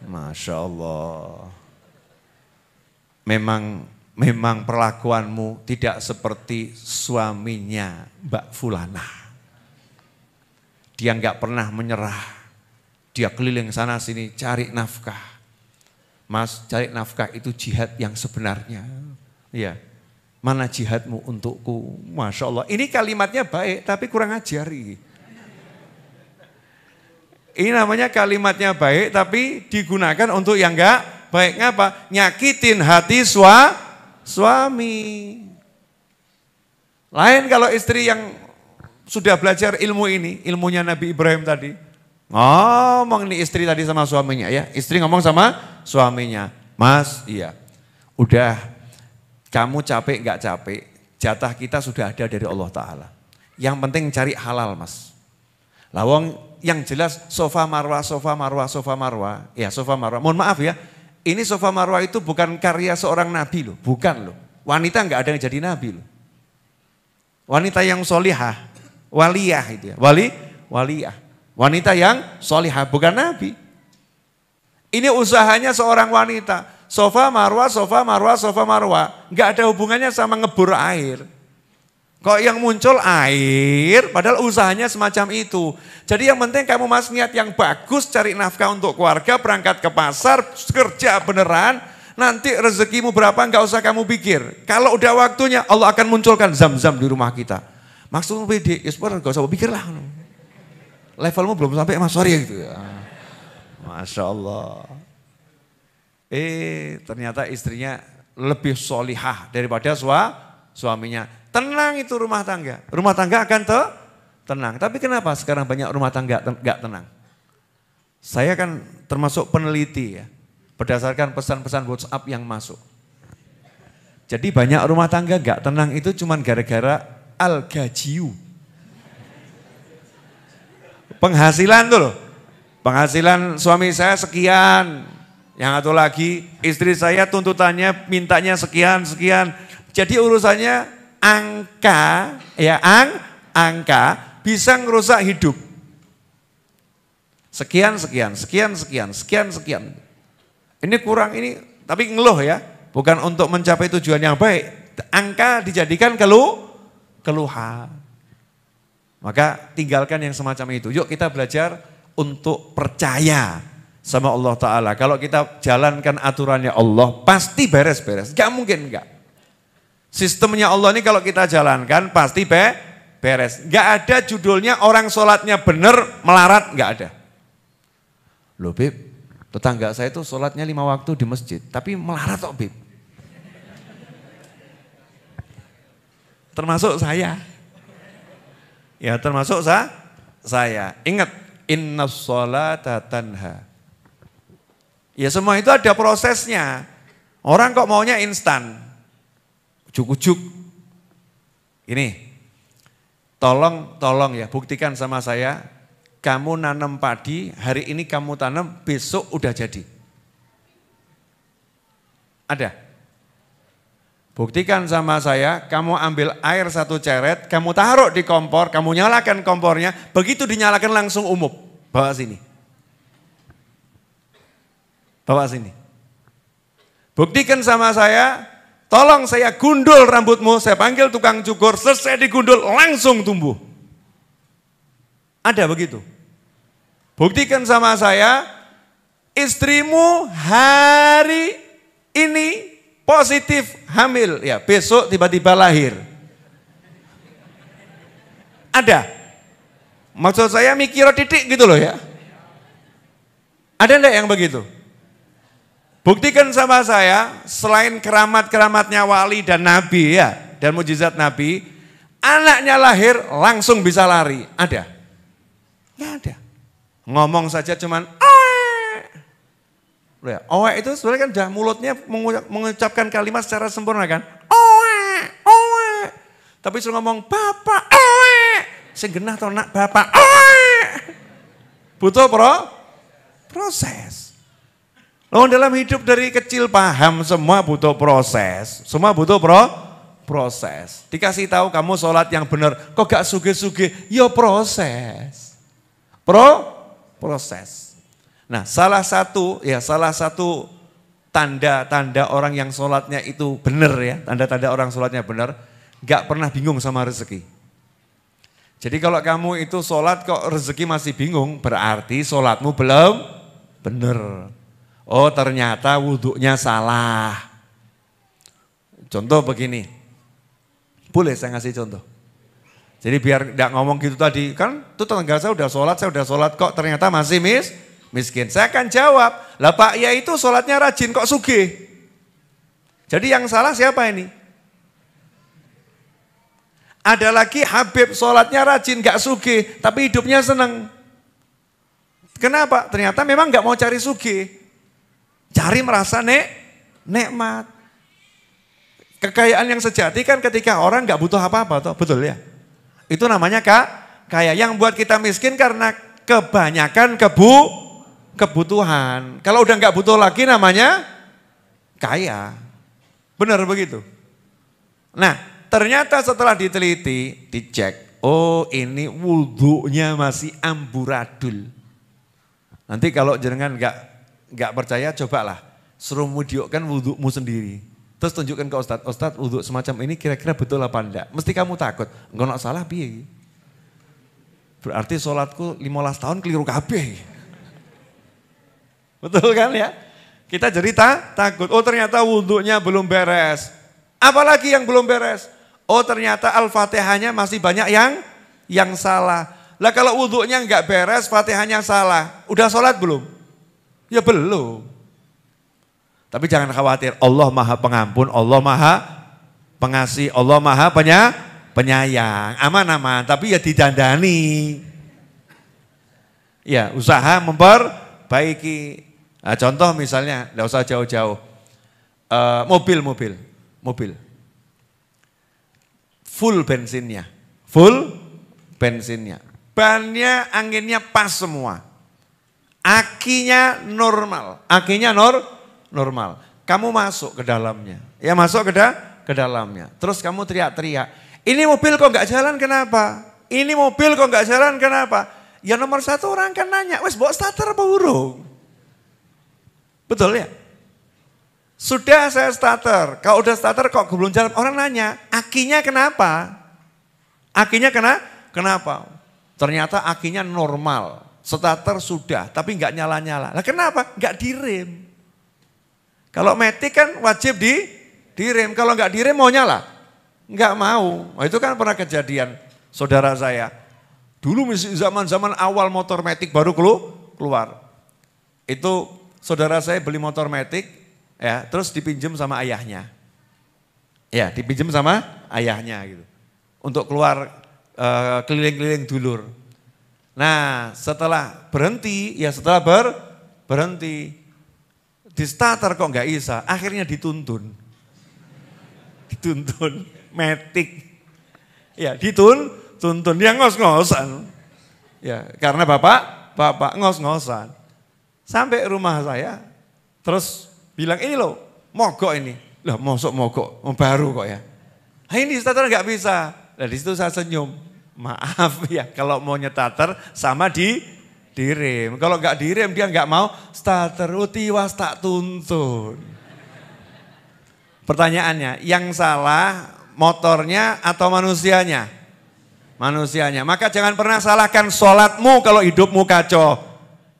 Masya Allah. Memang perlakuanmu tidak seperti suaminya Mbak Fulana. Dia nggak pernah menyerah. Dia keliling sana sini cari nafkah. Mas, cari nafkah itu jihad yang sebenarnya. Ya, mana jihadmu untukku? Masya Allah. Ini kalimatnya baik tapi kurang ajar. Ini namanya kalimatnya baik tapi digunakan untuk yang enggak baik. Ngapa? Nyakitin hati suami. Lain kalau istri yang sudah belajar ilmu ini, ilmunya Nabi Ibrahim tadi. Ngomong nih istri tadi sama suaminya ya. Istri ngomong sama suaminya. Mas, iya. Udah kamu capek enggak capek, jatah kita sudah ada dari Allah Ta'ala. Yang penting cari halal Mas. Lawang yang jelas sofa marwah. Ya sofa marwah. Mohon maaf ya, ini sofa marwah itu bukan karya seorang nabi loh. Bukan loh. Wanita enggak ada yang jadi nabi loh. Wanita yang solihah, waliyah itu ya. Waliyah. Wanita yang solihah bukan nabi. Ini usahanya seorang wanita. Sofa marwah. Enggak ada hubungannya sama ngebor air. Kok yang muncul air, padahal usahanya semacam itu. Jadi yang penting kamu Mas niat yang bagus, cari nafkah untuk keluarga, berangkat ke pasar, kerja beneran, nanti rezekimu berapa enggak usah kamu pikir. Kalau udah waktunya Allah akan munculkan Zam-Zam di rumah kita. Maksudmu pede, ya enggak usah pikir lah. Levelmu belum sampai Mas sorry gitu ya. Masya Allah. Ternyata istrinya lebih solihah daripada suaminya. Tenang itu rumah tangga. Rumah tangga akan tenang. Tapi kenapa sekarang banyak rumah tangga enggak tenang? Saya kan termasuk peneliti ya. Berdasarkan pesan-pesan WhatsApp yang masuk. Jadi banyak rumah tangga enggak tenang itu cuma gara-gara al-gajiu. Penghasilan tuh loh. Penghasilan suami saya sekian. Yang satu lagi istri saya tuntutannya mintanya sekian. Jadi urusannya angka, ya angka bisa ngerusak hidup. Sekian. Ini kurang ini, tapi ngeluh ya. Bukan untuk mencapai tujuan yang baik. Angka dijadikan keluhan. Maka tinggalkan yang semacam itu. Yuk kita belajar untuk percaya sama Allah Ta'ala. Kalau kita jalankan aturannya Allah, pasti beres-beres. Gak mungkin enggak. Sistemnya Allah ini kalau kita jalankan pasti beres. Nggak ada judulnya orang sholatnya bener melarat, nggak ada. Loh Bib, tetangga saya tuh sholatnya 5 waktu di masjid, tapi melarat kok Bib. Termasuk saya. Ya termasuk saya. Ingat, innas sholata tanha. Ya semua itu ada prosesnya. Orang kok maunya instan. Ujuk-ujuk. Ini, tolong ya buktikan sama saya. Kamu nanam padi, hari ini kamu tanam, besok udah jadi. Ada? Buktikan sama saya, kamu ambil air 1 ceret, kamu taruh di kompor, kamu nyalakan kompornya, begitu dinyalakan langsung umup. Bawa sini. Bawa sini. Buktikan sama saya, tolong saya gundul rambutmu, saya panggil tukang cukur, selesai digundul langsung tumbuh. Ada begitu. Buktikan sama saya, istrimu hari ini positif hamil, ya besok tiba-tiba lahir. Ada. Maksud saya mikir titik gitu loh ya. Ada enggak yang begitu? Buktikan sama saya, selain keramat-keramatnya wali dan nabi ya, dan mujizat nabi, anaknya lahir langsung bisa lari. Ada? Enggak ada. Ngomong saja cuman oe itu sebenarnya kan udah mulutnya mengucapkan kalimat secara sempurna kan. Oe. Tapi suruh ngomong bapak oe. Sing genah to nak bapak oe. Butuh proses. Loh dalam hidup dari kecil paham semua butuh proses. Semua butuh proses. Dikasih tahu kamu sholat yang benar, kok gak suge-suge? Ya proses. Proses. Nah, salah satu tanda-tanda orang yang sholatnya itu benar ya, tanda-tanda orang sholatnya benar, gak pernah bingung sama rezeki. Jadi kalau kamu itu sholat kok rezeki masih bingung, berarti sholatmu belum benar. Oh ternyata wudhunya salah. Contoh begini, boleh saya ngasih contoh. Jadi biar gak ngomong gitu tadi, kan tuh tetangga saya udah sholat kok ternyata masih miskin. Saya akan jawab, lah Pak ya itu sholatnya rajin kok sugih. Jadi yang salah siapa ini? Ada lagi Habib sholatnya rajin gak sugih, tapi hidupnya seneng. Kenapa? Ternyata memang gak mau cari sugih. Cari merasa nikmat. Kekayaan yang sejati kan ketika orang gak butuh apa-apa, toh betul ya? Itu namanya kaya. Yang buat kita miskin karena kebanyakan kebutuhan. Kalau udah nggak butuh lagi namanya kaya. Benar begitu. Nah, ternyata setelah diteliti, dicek, oh ini wudhunya masih amburadul. Nanti kalau jenengan nggak percaya, cobalah suruh videokan wudhumu sendiri. Terus tunjukkan ke Ustadz wudhu semacam ini kira-kira betul apa enggak. Mesti kamu takut, nggak salah piye. Berarti sholatku 15 tahun keliru kabeh. Betul kan ya? Kita jadi takut. Oh ternyata wudhunya belum beres. Apalagi yang belum beres? Oh ternyata Al-Fatihahnya masih banyak yang salah. Lah kalau wudhunya nggak beres, Fatihahnya salah. Udah sholat belum? Ya belum. Tapi jangan khawatir, Allah Maha Pengampun, Allah Maha Pengasih, Allah Maha Penyayang. Aman-aman, tapi ya didandani. Ya usaha memperbaiki. Nah, contoh misalnya, tidak usah jauh-jauh, mobil, full bensinnya, bannya, anginnya pas semua, akinya normal, normal. Kamu masuk ke dalamnya, ya masuk ke dalamnya, terus kamu teriak-teriak, ini mobil kok nggak jalan kenapa? Ini mobil kok nggak jalan kenapa? Ya nomor 1 orang kan nanya, wes bawa starter apa urung? Betul ya? Sudah saya starter, kalau udah starter kok belum jalan, orang nanya, akinya kenapa? Akinya kenapa? Ternyata akinya normal, starter sudah, tapi nggak nyala-nyala. Lah kenapa? Nggak direm. Kalau matic kan wajib direm, kalau nggak direm mau nyala? Nggak mau. Nah, itu kan pernah kejadian. saudara saya. Dulu zaman-zaman awal motor matic baru keluar. Itu saudara saya beli motor matic, ya, terus dipinjam sama ayahnya. Ya, dipinjam sama ayahnya gitu. Untuk keluar keliling-keliling dulur. Nah, setelah berhenti, berhenti. Di starter kok nggak bisa, akhirnya dituntun. Dituntun, matic. Ya, tuntun, dia ngos-ngosan. Ya, karena bapak ngos-ngosan. Sampai rumah saya, terus bilang ini loh, mogok ini. Lah mosok mogok, baru kok ya. Nah, ini starter nggak bisa. Nah, di situ saya senyum. Maaf ya, kalau mau nyetater sama direm. Kalau nggak direm dia nggak mau starter. Tiwas tak tuntun. Pertanyaannya, yang salah motornya atau manusianya? Manusianya. Maka jangan pernah salahkan sholatmu kalau hidupmu kacau.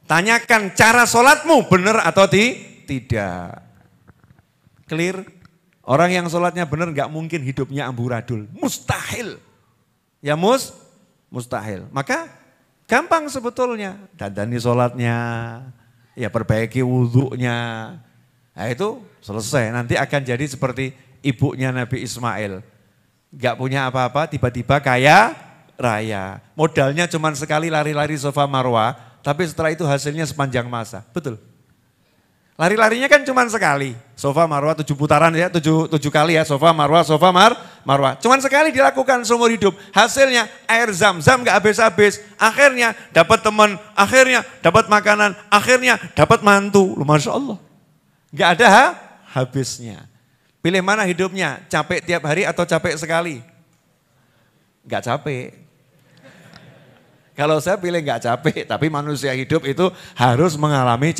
Tanyakan cara sholatmu benar atau tidak. Clear? Orang yang sholatnya benar nggak mungkin hidupnya amburadul. Mustahil. Ya mustahil. Maka gampang sebetulnya. Dandani sholatnya, ya perbaiki wudhunya. Nah itu selesai. Nanti akan jadi seperti ibunya Nabi Ismail. Gak punya apa-apa, tiba-tiba kaya raya. Modalnya cuma sekali lari-lari Safa Marwah, tapi setelah itu hasilnya sepanjang masa. Betul. Lari-larinya kan cuma sekali. Safa Marwah 7 putaran ya, 7 kali ya. Safa Marwah, Marwah. Cuma sekali dilakukan seumur hidup. Hasilnya air zam-zam gak habis-habis. Akhirnya dapat teman, akhirnya dapat makanan, akhirnya dapat mantu. Masya Allah. Gak ada habisnya. Pilih mana hidupnya? Capek tiap hari atau capek sekali? Gak capek. Kalau saya pilih gak capek, tapi manusia hidup itu harus mengalami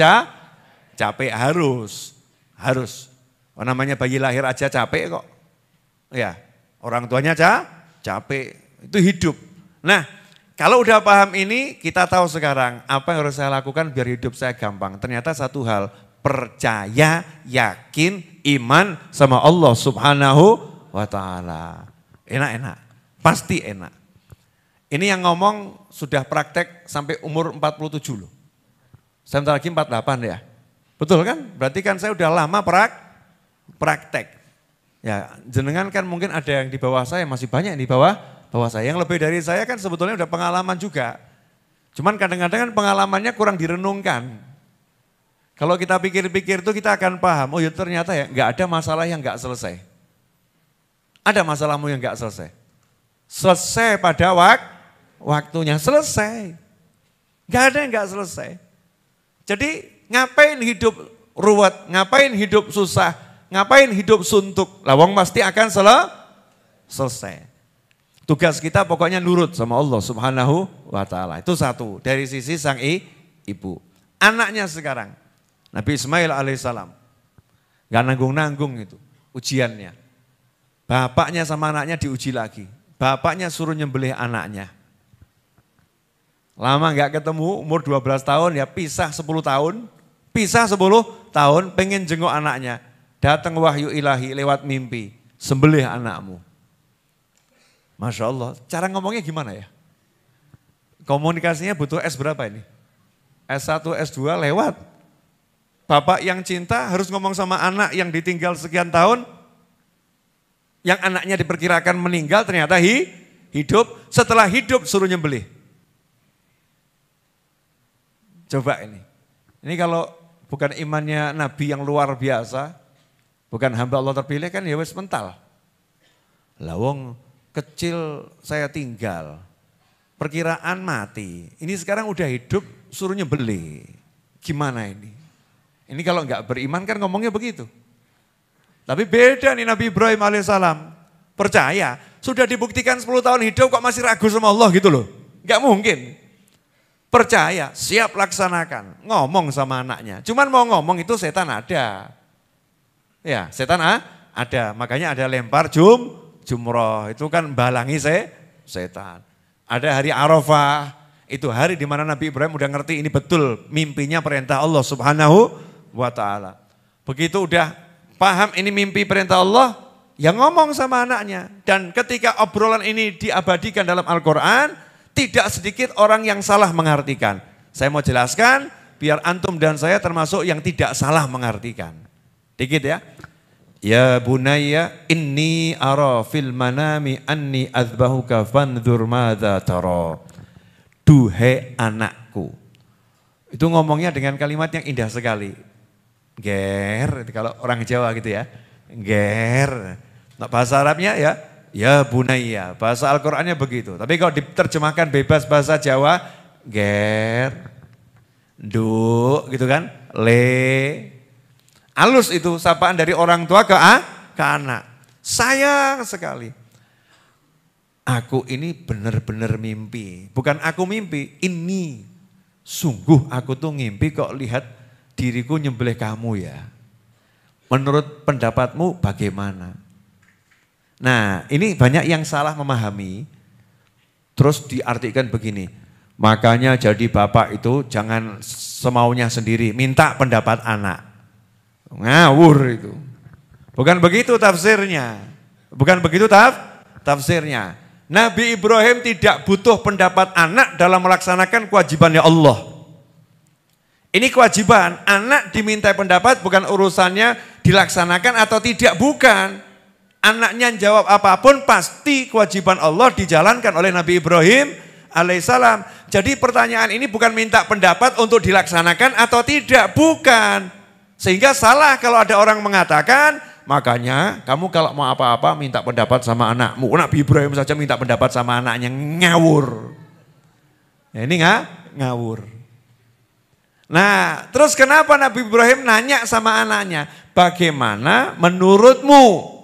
capek, harus. Namanya bayi lahir aja capek kok. Ya, orang tuanya capek, itu hidup. Nah, kalau udah paham ini, kita tahu sekarang apa yang harus saya lakukan biar hidup saya gampang. Ternyata satu hal, percaya, yakin, iman sama Allah Subhanahu wa ta'ala. Enak-enak, pasti enak. Ini yang ngomong sudah praktek sampai umur 47 loh. Saya bentar lagi 48 ya. Betul kan? Berarti kan saya udah lama praktek. Ya, jenengan kan mungkin ada yang di bawah saya, masih banyak yang di bawah saya. Yang lebih dari saya kan sebetulnya udah pengalaman juga. Cuman kadang-kadang kan pengalamannya kurang direnungkan. Kalau kita pikir-pikir itu kita akan paham, oh ya ternyata ya nggak ada masalah yang nggak selesai. Ada masalahmu yang nggak selesai. Selesai pada waktunya, selesai. Nggak ada yang nggak selesai. Jadi ngapain hidup ruwet, ngapain hidup susah, ngapain hidup suntuk. Lawang pasti akan selesai. Tugas kita pokoknya nurut sama Allah Subhanahu wa ta'ala. Itu satu, dari sisi sang ibu. Anaknya sekarang, Nabi Ismail alaihissalam. Gak nanggung-nanggung itu ujiannya. Bapaknya sama anaknya diuji lagi. Bapaknya suruh nyembelih anaknya. Lama gak ketemu, umur 12 tahun ya pisah 10 tahun. Pisah 10 tahun, pengen jenguk anaknya. Datang wahyu ilahi lewat mimpi. Sembelih anakmu. Masya Allah, cara ngomongnya gimana ya? Komunikasinya butuh S berapa ini? S1, S2 lewat. Bapak yang cinta harus ngomong sama anak yang ditinggal sekian tahun. Yang anaknya diperkirakan meninggal ternyata hidup. Setelah hidup suruh nyembelih. Coba ini. Ini kalau bukan imannya Nabi yang luar biasa, bukan hamba Allah terpilih kan ya wis mental. Lawong kecil saya tinggal, perkiraan mati. Ini sekarang udah hidup suruh nyembelih. Gimana ini? Ini kalau nggak beriman kan ngomongnya begitu. Tapi beda nih Nabi Ibrahim alaihissalam. Percaya, sudah dibuktikan 10 tahun hidup kok masih ragu sama Allah gitu loh. Nggak mungkin. Percaya, siap laksanakan. Ngomong sama anaknya. Cuman mau ngomong itu setan ada. Ya, setan ada. Makanya ada lempar jumroh. Itu kan balangi setan. Ada hari Arafah. Itu hari di mana Nabi Ibrahim udah ngerti ini betul mimpinya perintah Allah Subhanahu wa ta'ala. Begitu udah paham ini mimpi perintah Allah, Ya ngomong sama anaknya. Dan ketika obrolan ini diabadikan dalam Al-Quran, tidak sedikit orang yang salah mengartikan. Saya mau jelaskan, biar antum dan saya termasuk yang tidak salah mengartikan. Dikit ya. Ya bunayya inni ara fil manami anni azbahuka fanzur madza tara. Duhai anakku. Itu ngomongnya dengan kalimat yang indah sekali. Ger, kalau orang Jawa gitu ya. Ger. Nah, bahasa Arabnya ya bunayya. Bahasa Al-Qur'annya begitu. Tapi kalau diterjemahkan bebas bahasa Jawa, ger, du gitu kan, le. Halus itu sapaan dari orang tua ke anak. Sayang sekali. Aku ini benar-benar mimpi. Bukan aku mimpi, ini sungguh aku tuh ngimpi kok lihat diriku nyembelih kamu ya. Menurut pendapatmu bagaimana? Nah, ini banyak yang salah memahami, terus diartikan begini, makanya jadi bapak itu jangan semaunya sendiri, minta pendapat anak. Ngawur itu. Bukan begitu tafsirnya. Bukan begitu tafsirnya. Nabi Ibrahim tidak butuh pendapat anak dalam melaksanakan kewajibannya Allah. Ini kewajiban, anak diminta pendapat bukan urusannya dilaksanakan atau tidak, bukan. Anaknya jawab apapun pasti kewajiban Allah dijalankan oleh Nabi Ibrahim alaihissalam. Jadi pertanyaan ini bukan minta pendapat untuk dilaksanakan atau tidak, bukan. Sehingga salah kalau ada orang mengatakan, makanya kamu kalau mau apa-apa minta pendapat sama anakmu. Nabi Ibrahim saja minta pendapat sama anaknya, ngawur. Ya, ini ngawur. Nah, terus kenapa Nabi Ibrahim nanya sama anaknya, bagaimana menurutmu?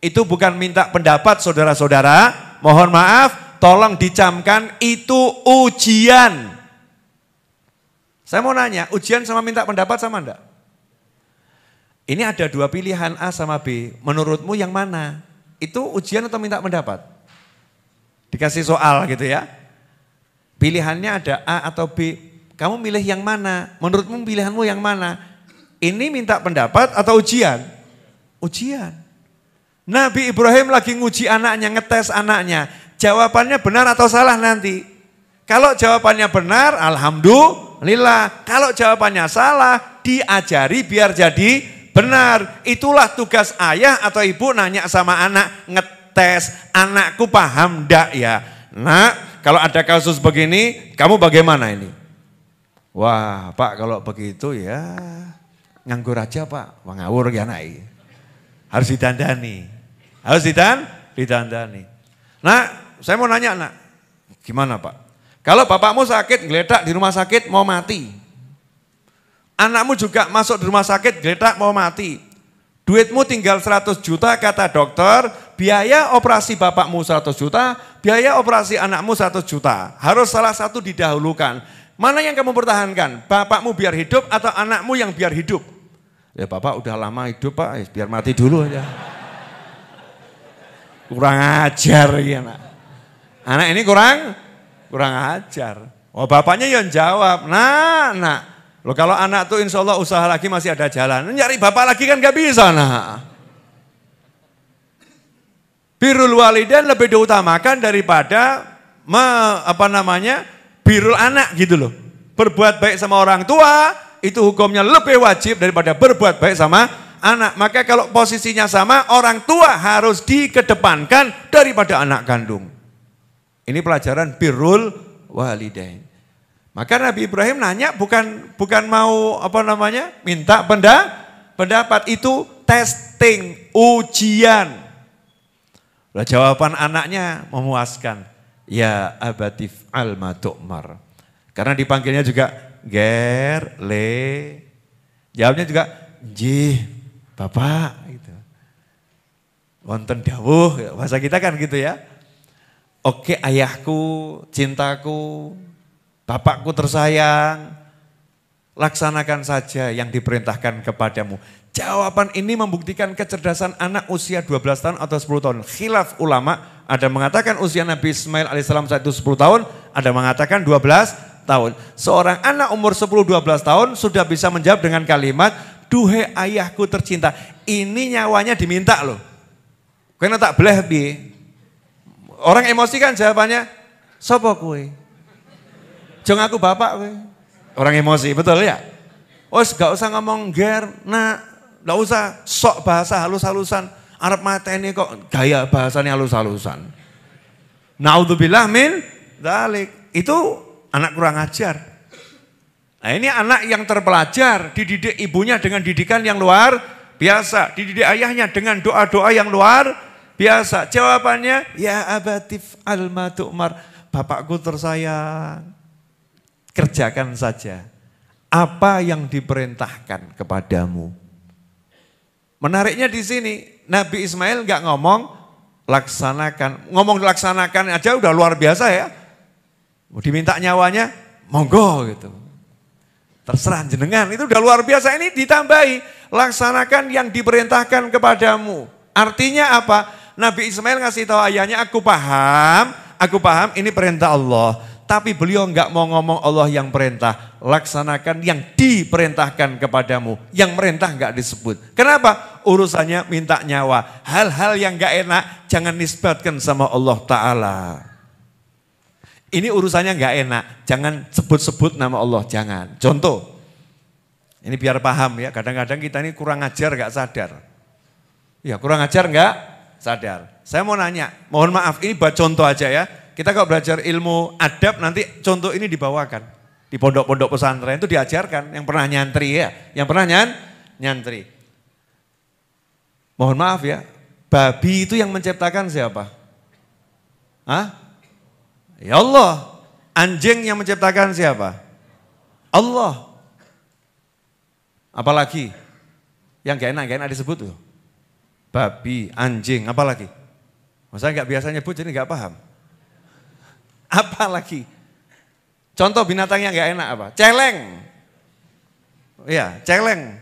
Itu bukan minta pendapat saudara-saudara, mohon maaf, tolong dicamkan itu ujian. Saya mau nanya, ujian sama minta pendapat sama enggak? Ini ada dua pilihan A sama B, menurutmu yang mana? Itu ujian atau minta pendapat? Dikasih soal gitu ya. Pilihannya ada A atau B, kamu milih yang mana? Menurutmu pilihanmu yang mana? Ini minta pendapat atau ujian? Ujian. Nabi Ibrahim lagi nguji anaknya, ngetes anaknya. Jawabannya benar atau salah nanti? Kalau jawabannya benar, alhamdulillah. Kalau jawabannya salah, diajari biar jadi benar. Itulah tugas ayah atau ibu nanya sama anak, ngetes. Anakku paham enggak ya? Nak, kalau ada kasus begini, kamu bagaimana ini? Wah, Pak, kalau begitu ya nganggur aja, Pak. Wah, ngawur ya anak. Harus ditandani. Harus ditandani. Nah, saya mau nanya, Nak. Gimana, Pak? Kalau bapakmu sakit, geledak di rumah sakit, mau mati. Anakmu juga masuk di rumah sakit, geledak mau mati. Duitmu tinggal 100 juta, kata dokter, biaya operasi bapakmu 100 juta, biaya operasi anakmu 100 juta. Harus salah satu didahulukan. Mana yang kamu pertahankan? Bapakmu biar hidup atau anakmu yang biar hidup? Ya bapak udah lama hidup Pak, biar mati dulu aja. Kurang ajar ya nak. Anak ini kurang ajar. Oh bapaknya yang jawab, nak. Loh kalau anak tuh insya Allah usaha lagi masih ada jalan. Nyari bapak lagi kan gak bisa nak. Birrul walidain lebih diutamakan daripada birrul anak gitu loh. Berbuat baik sama orang tua itu hukumnya lebih wajib daripada berbuat baik sama anak. Maka kalau posisinya sama, orang tua harus dikedepankan daripada anak kandung. Ini pelajaran birrul walidain. Maka Nabi Ibrahim nanya bukan mau minta pendapat, itu testing, ujian. Lah jawaban anaknya memuaskan. Ya abatif alma tu'mar. Karena dipanggilnya juga ger, le. Jawabnya juga jih, bapak gitu. Wonten dawuh, bahasa kita kan gitu ya. Oke ayahku, cintaku, bapakku tersayang, laksanakan saja yang diperintahkan kepadamu. Jawaban ini membuktikan kecerdasan anak usia 12 tahun atau 10 tahun. Khilaf ulama, ada mengatakan usia Nabi Ismail alaihissalam saat itu 10 tahun, ada mengatakan 12 tahun. Seorang anak umur 10-12 tahun sudah bisa menjawab dengan kalimat, duhai ayahku tercinta. Ini nyawanya diminta loh. Kena tak belah piye? Orang emosi kan jawabannya, sapa kowe? Jong aku bapak kowe. Orang emosi, betul ya? Wes gak usah ngomong ger, gak usah sok bahasa halus-halusan. Arab mateni kok gaya bahasanya halus-halusan. Naudzubillah min dzalik. Itu anak kurang ajar. Nah ini anak yang terpelajar, dididik ibunya dengan didikan yang luar biasa. Dididik ayahnya dengan doa-doa yang luar biasa. Jawabannya, ya abatif alma tu'mar. Bapakku tersayang, kerjakan saja apa yang diperintahkan kepadamu. Menariknya di sini, Nabi Ismail nggak ngomong laksanakan. Ngomong laksanakan aja udah luar biasa ya. Diminta nyawanya, monggo gitu. Terserah jenengan, itu udah luar biasa. Ini ditambahi, laksanakan yang diperintahkan kepadamu. Artinya apa? Nabi Ismail ngasih tahu ayahnya, aku paham ini perintah Allah. Tapi beliau enggak mau ngomong Allah yang perintah, laksanakan yang diperintahkan kepadamu. Yang perintah enggak disebut. Kenapa? Urusannya minta nyawa. Hal-hal yang enggak enak jangan nisbatkan sama Allah Ta'ala. Ini urusannya enggak enak, jangan sebut-sebut nama Allah, jangan. Contoh, ini biar paham ya, kadang-kadang kita ini kurang ajar enggak sadar. Ya kurang ajar enggak sadar. Saya mau nanya, mohon maaf ini buat contoh aja ya. Kita kalau belajar ilmu adab nanti contoh ini dibawakan. Di pondok-pondok pesantren itu diajarkan, yang pernah nyantri ya. Yang pernah nyantri. Mohon maaf ya, babi itu yang menciptakan siapa? Hah? Ya Allah. Anjing yang menciptakan siapa? Allah. Apalagi? Yang gak enak disebut tuh. Babi, anjing, apalagi? Masa gak biasa nyebut jadi gak paham? Apalagi? Contoh binatang yang gak enak apa? Celeng. Iya, celeng.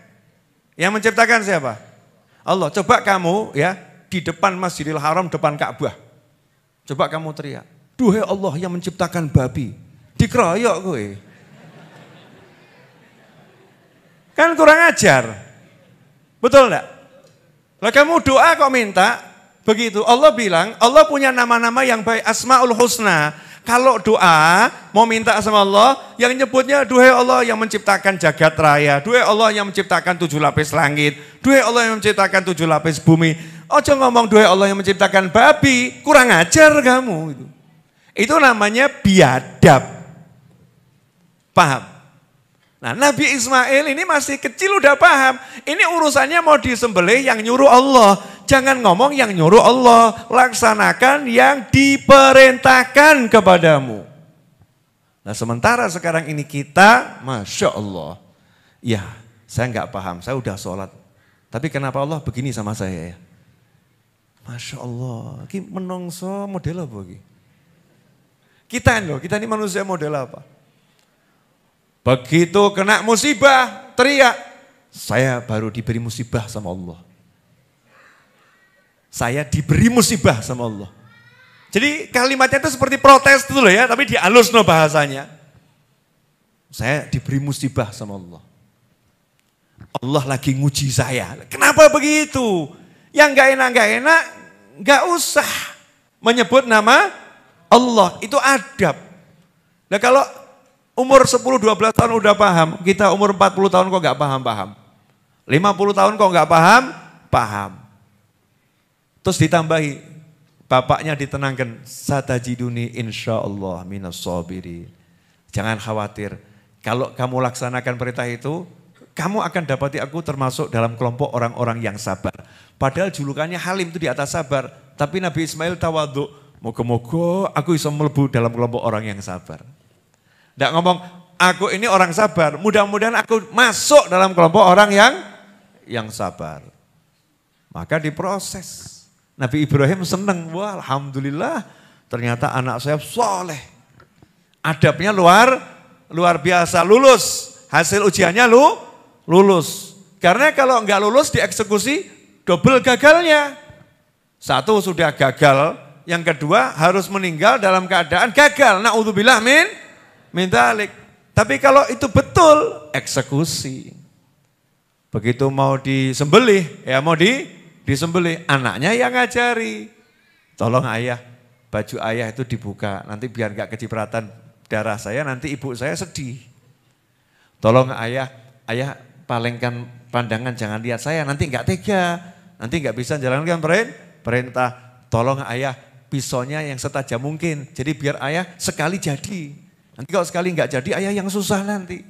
Yang menciptakan siapa? Allah. Coba kamu ya di depan Masjidil Haram, depan Ka'bah. Coba kamu teriak, duhai Allah yang menciptakan babi. Dikeroyok gue. Kan kurang ajar. Betul enggak? Lah kamu doa kok minta begitu. Allah bilang, Allah punya nama-nama yang baik, Asmaul Husna. Kalau doa mau minta sama Allah, yang nyebutnya duhai Allah yang menciptakan jagat raya, duhai Allah yang menciptakan 7 lapis langit, duhai Allah yang menciptakan 7 lapis bumi. Ojo ngomong duhai Allah yang menciptakan babi, kurang ajar kamu itu. Itu namanya biadab. Paham? Nah, Nabi Ismail ini masih kecil udah paham. Ini urusannya mau disembelih yang nyuruh Allah. Jangan ngomong yang nyuruh Allah. Laksanakan yang diperintahkan kepadamu. Nah, sementara sekarang ini kita, Masya Allah. Ya, saya nggak paham, saya udah sholat. Tapi kenapa Allah begini sama saya ya? Masya Allah, ini menungso model apa? Kita ini manusia model apa? Begitu kena musibah, teriak, saya baru diberi musibah sama Allah. Saya diberi musibah sama Allah. Jadi kalimatnya itu seperti protes itu loh ya, tapi dihalus no bahasanya. Saya diberi musibah sama Allah. Allah lagi nguji saya. Kenapa begitu? Yang gak enak, gak usah menyebut nama Allah. Itu adab. Nah kalau umur 10-12 tahun udah paham, kita umur 40 tahun kok gak paham-paham. 50 tahun kok gak paham. Terus ditambahi, bapaknya ditenangkan, satajiduni insyaallah minas sabirin. Jangan khawatir, kalau kamu laksanakan perintah itu, kamu akan dapati aku termasuk dalam kelompok orang-orang yang sabar. Padahal julukannya Halim itu di atas sabar, tapi Nabi Ismail tawadhu, moga-moga aku bisa melebu dalam kelompok orang yang sabar. Tidak ngomong, aku ini orang sabar, mudah-mudahan aku masuk dalam kelompok orang yang sabar. Maka diproses. Nabi Ibrahim senang, wah alhamdulillah ternyata anak saya soleh. Adabnya luar biasa, lulus. Hasil ujiannya lulus. Karena kalau enggak lulus dieksekusi double gagalnya. Satu sudah gagal, yang kedua harus meninggal dalam keadaan gagal. Na'udzubillah min dzalik. Tapi kalau itu betul, eksekusi. Begitu mau disembelih, ya mau disembelih, anaknya yang ngajari. Tolong ayah, baju ayah itu dibuka, nanti biar gak kecipratan darah saya, nanti ibu saya sedih. Tolong ayah palingkan pandangan, jangan lihat saya, nanti gak tega, nanti gak bisa jalankan perintah. Tolong ayah, pisaunya yang setajam mungkin, jadi biar ayah sekali jadi. Nanti kalau sekali gak jadi, ayah yang susah nanti.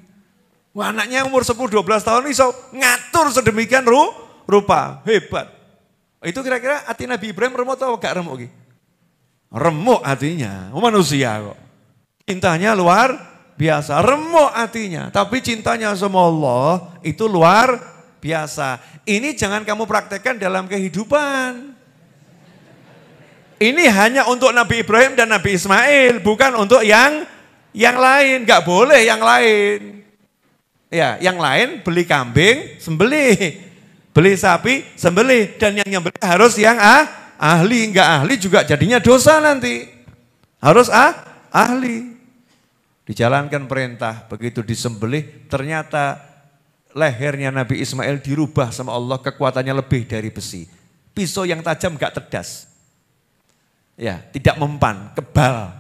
Wah, anaknya umur 10-12 tahun ini ngatur sedemikian rupa, hebat. Itu kira-kira hati Nabi Ibrahim remuk atau gak remuk? Remuk hatinya, manusia kok. Cintanya luar biasa, remuk hatinya. Tapi cintanya sama Allah itu luar biasa. Ini jangan kamu praktekkan dalam kehidupan. Ini hanya untuk Nabi Ibrahim dan Nabi Ismail, bukan untuk yang lain. Gak boleh yang lain. Ya, yang lain beli kambing, sembelih. Beli sapi, sembelih, dan yang nyembelih harus yang ahli, enggak ahli juga jadinya dosa nanti. Harus ahli. Dijalankan perintah, begitu disembelih, ternyata lehernya Nabi Ismail dirubah sama Allah, kekuatannya lebih dari besi. Pisau yang tajam enggak tedas. Ya, tidak mempan, kebal.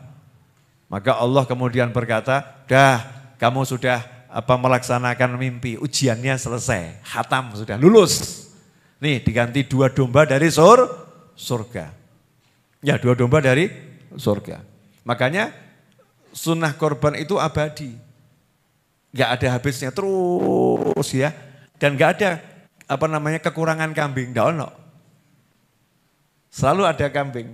Maka Allah kemudian berkata, dah kamu sudah melaksanakan mimpi, ujiannya selesai, khatam sudah, lulus. Nih diganti 2 domba dari surga. Ya, 2 domba dari surga. Makanya sunnah korban itu abadi. Gak ada habisnya terus ya. Dan gak ada kekurangan kambing, gak ono. Selalu ada kambing.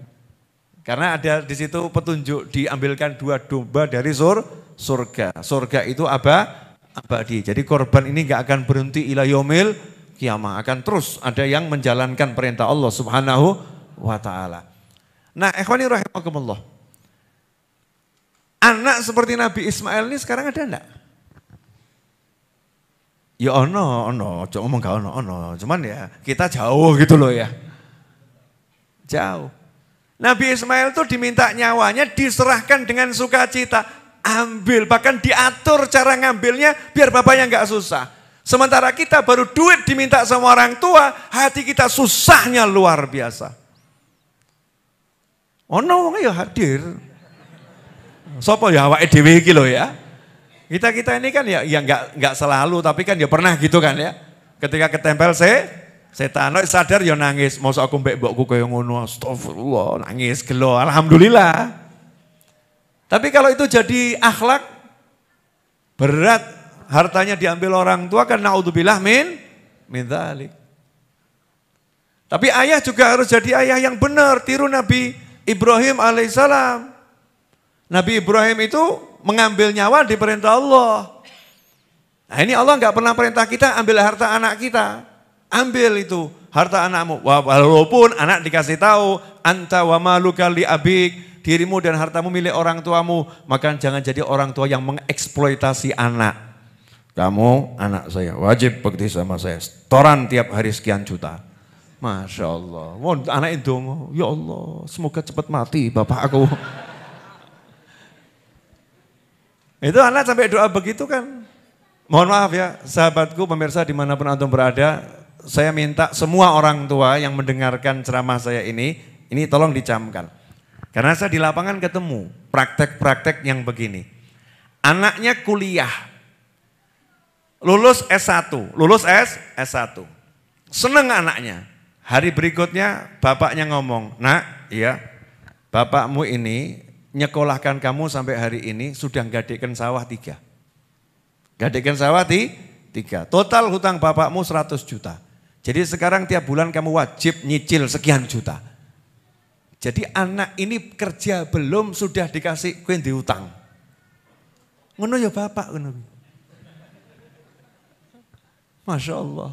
Karena ada di situ petunjuk diambilkan 2 domba dari surga. Surga itu abadi. Jadi korban ini gak akan berhenti ila yaumil kiamah, akan terus ada yang menjalankan perintah Allah Subhanahu wa taala. Nah, ikhwani rahimakumullah. Anak seperti Nabi Ismail ini sekarang ada enggak? Ya ono, cuma ngomong gak ono. Cuman ya kita jauh gitu loh ya. Jauh. Nabi Ismail tuh diminta nyawanya, diserahkan dengan sukacita. Ambil, bahkan diatur cara ngambilnya biar bapaknya nggak susah. Sementara kita baru duit diminta sama orang tua, hati kita susahnya luar biasa. Ono wong ya hadir. Sopo ya awake dhewe iki lho ya. Kita ini kan ya nggak selalu, tapi kan ya pernah gitu kan ya. Ketika ketempel setan sadar ya nangis, mosok aku mbek mbokku kaya ngono, astagfirullah, nangis gelo, alhamdulillah. Tapi kalau itu jadi akhlak, berat, hartanya diambil orang tua kan naudzubillah min dzalik. Tapi ayah juga harus jadi ayah yang benar, tiru Nabi Ibrahim alaihissalam. Nabi Ibrahim itu mengambil nyawa di perintah Allah. Nah ini Allah nggak pernah perintah kita ambil harta anak kita. Ambil itu harta anakmu. Walaupun anak dikasih tahu, anta wa maluka li abik, dirimu dan hartamu milik orang tuamu, maka jangan jadi orang tua yang mengeksploitasi anak. Kamu anak saya, wajib bekerja sama saya, setoran tiap hari sekian juta. Masya Allah, anak itu, ya Allah semoga cepat mati bapak aku. Itu anak sampai doa begitu kan. Mohon maaf ya sahabatku pemirsa dimanapun antum berada, saya minta semua orang tua yang mendengarkan ceramah saya ini tolong dicamkan. Karena saya di lapangan ketemu praktek-praktek yang begini. Anaknya kuliah, lulus S1, S1. Seneng anaknya. Hari berikutnya bapaknya ngomong, nak iya bapakmu ini nyekolahkan kamu sampai hari ini sudah gadekan sawah 3. Gadekan sawah 3. Total hutang bapakmu 100 juta. Jadi sekarang tiap bulan kamu wajib nyicil sekian juta. Jadi anak ini kerja belum sudah dikasih kuen diutang. Ngono ya bapak ngono. Masya Allah.